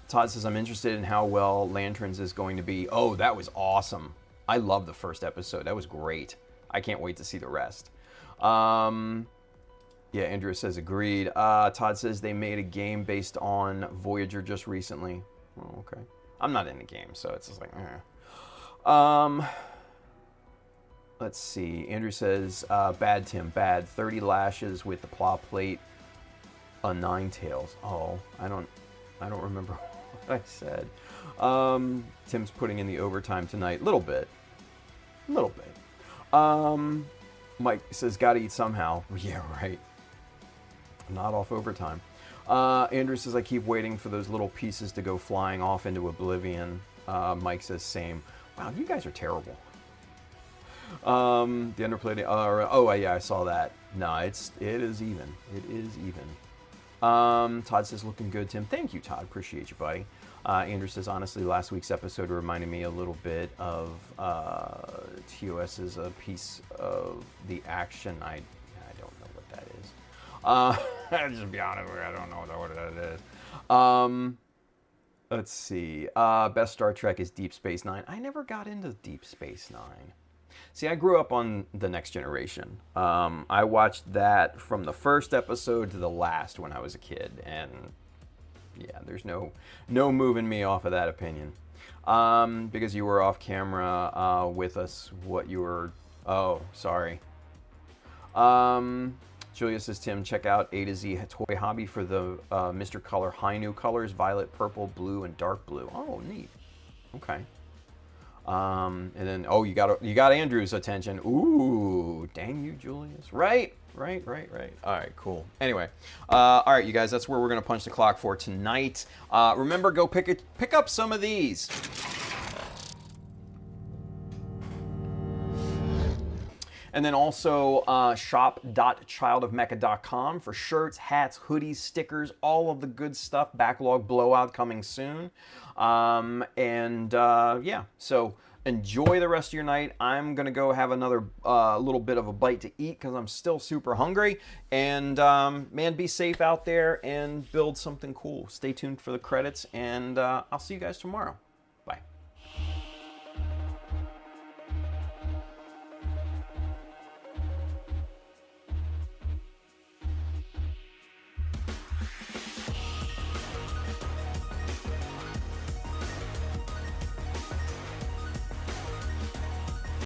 Todd says, I'm interested in how well Lanterns is going to be. Oh, that was awesome. I love the first episode. That was great. I can't wait to see the rest. Yeah, Andrew says, agreed. Todd says they made a game based on Voyager just recently. Oh, okay. I'm not in the game, so it's just like, Let's see. Andrew says, bad Tim, bad. 30 lashes with the claw plate. A 9 tails. Oh, I don't remember what I said. Tim's putting in the overtime tonight. Little bit. Mike says, gotta eat somehow. Yeah, right. Not off overtime. Andrew says, I keep waiting for those little pieces to go flying off into oblivion. Mike says, same. Wow, you guys are terrible. The underplay. Oh, yeah, I saw that. No, it is even. It is even. Todd says, looking good, Tim. Thank you, Todd. Appreciate you, buddy. Andrew says, honestly, last week's episode reminded me a little bit of TOS is a piece of the action. I don't know what that is. Just be honest with you, I don't know what that is. Let's see. Best Star Trek is Deep Space Nine. I never got into Deep Space Nine. See, I grew up on The Next Generation. I watched that from the first episode to the last when I was a kid, and yeah, there's no moving me off of that opinion. Because you were off camera with us, what you were... Oh, sorry. Julia says, Tim, check out A to Z Toy Hobby for the Mr. Color High New colors, violet, purple, blue, and dark blue. Oh, neat. Okay. And then, oh, you got Andrew's attention. Ooh, dang you, Julius. Right. All right, cool. Anyway, all right, you guys, that's where we're gonna punch the clock for tonight. Remember, go pick up some of these. And then also shop.childofmecha.com for shirts, hats, hoodies, stickers, all of the good stuff. Backlog blowout coming soon. Yeah, so enjoy the rest of your night. I'm going to go have another little bit of a bite to eat because I'm still super hungry. And man, be safe out there and build something cool. Stay tuned for the credits, and I'll see you guys tomorrow.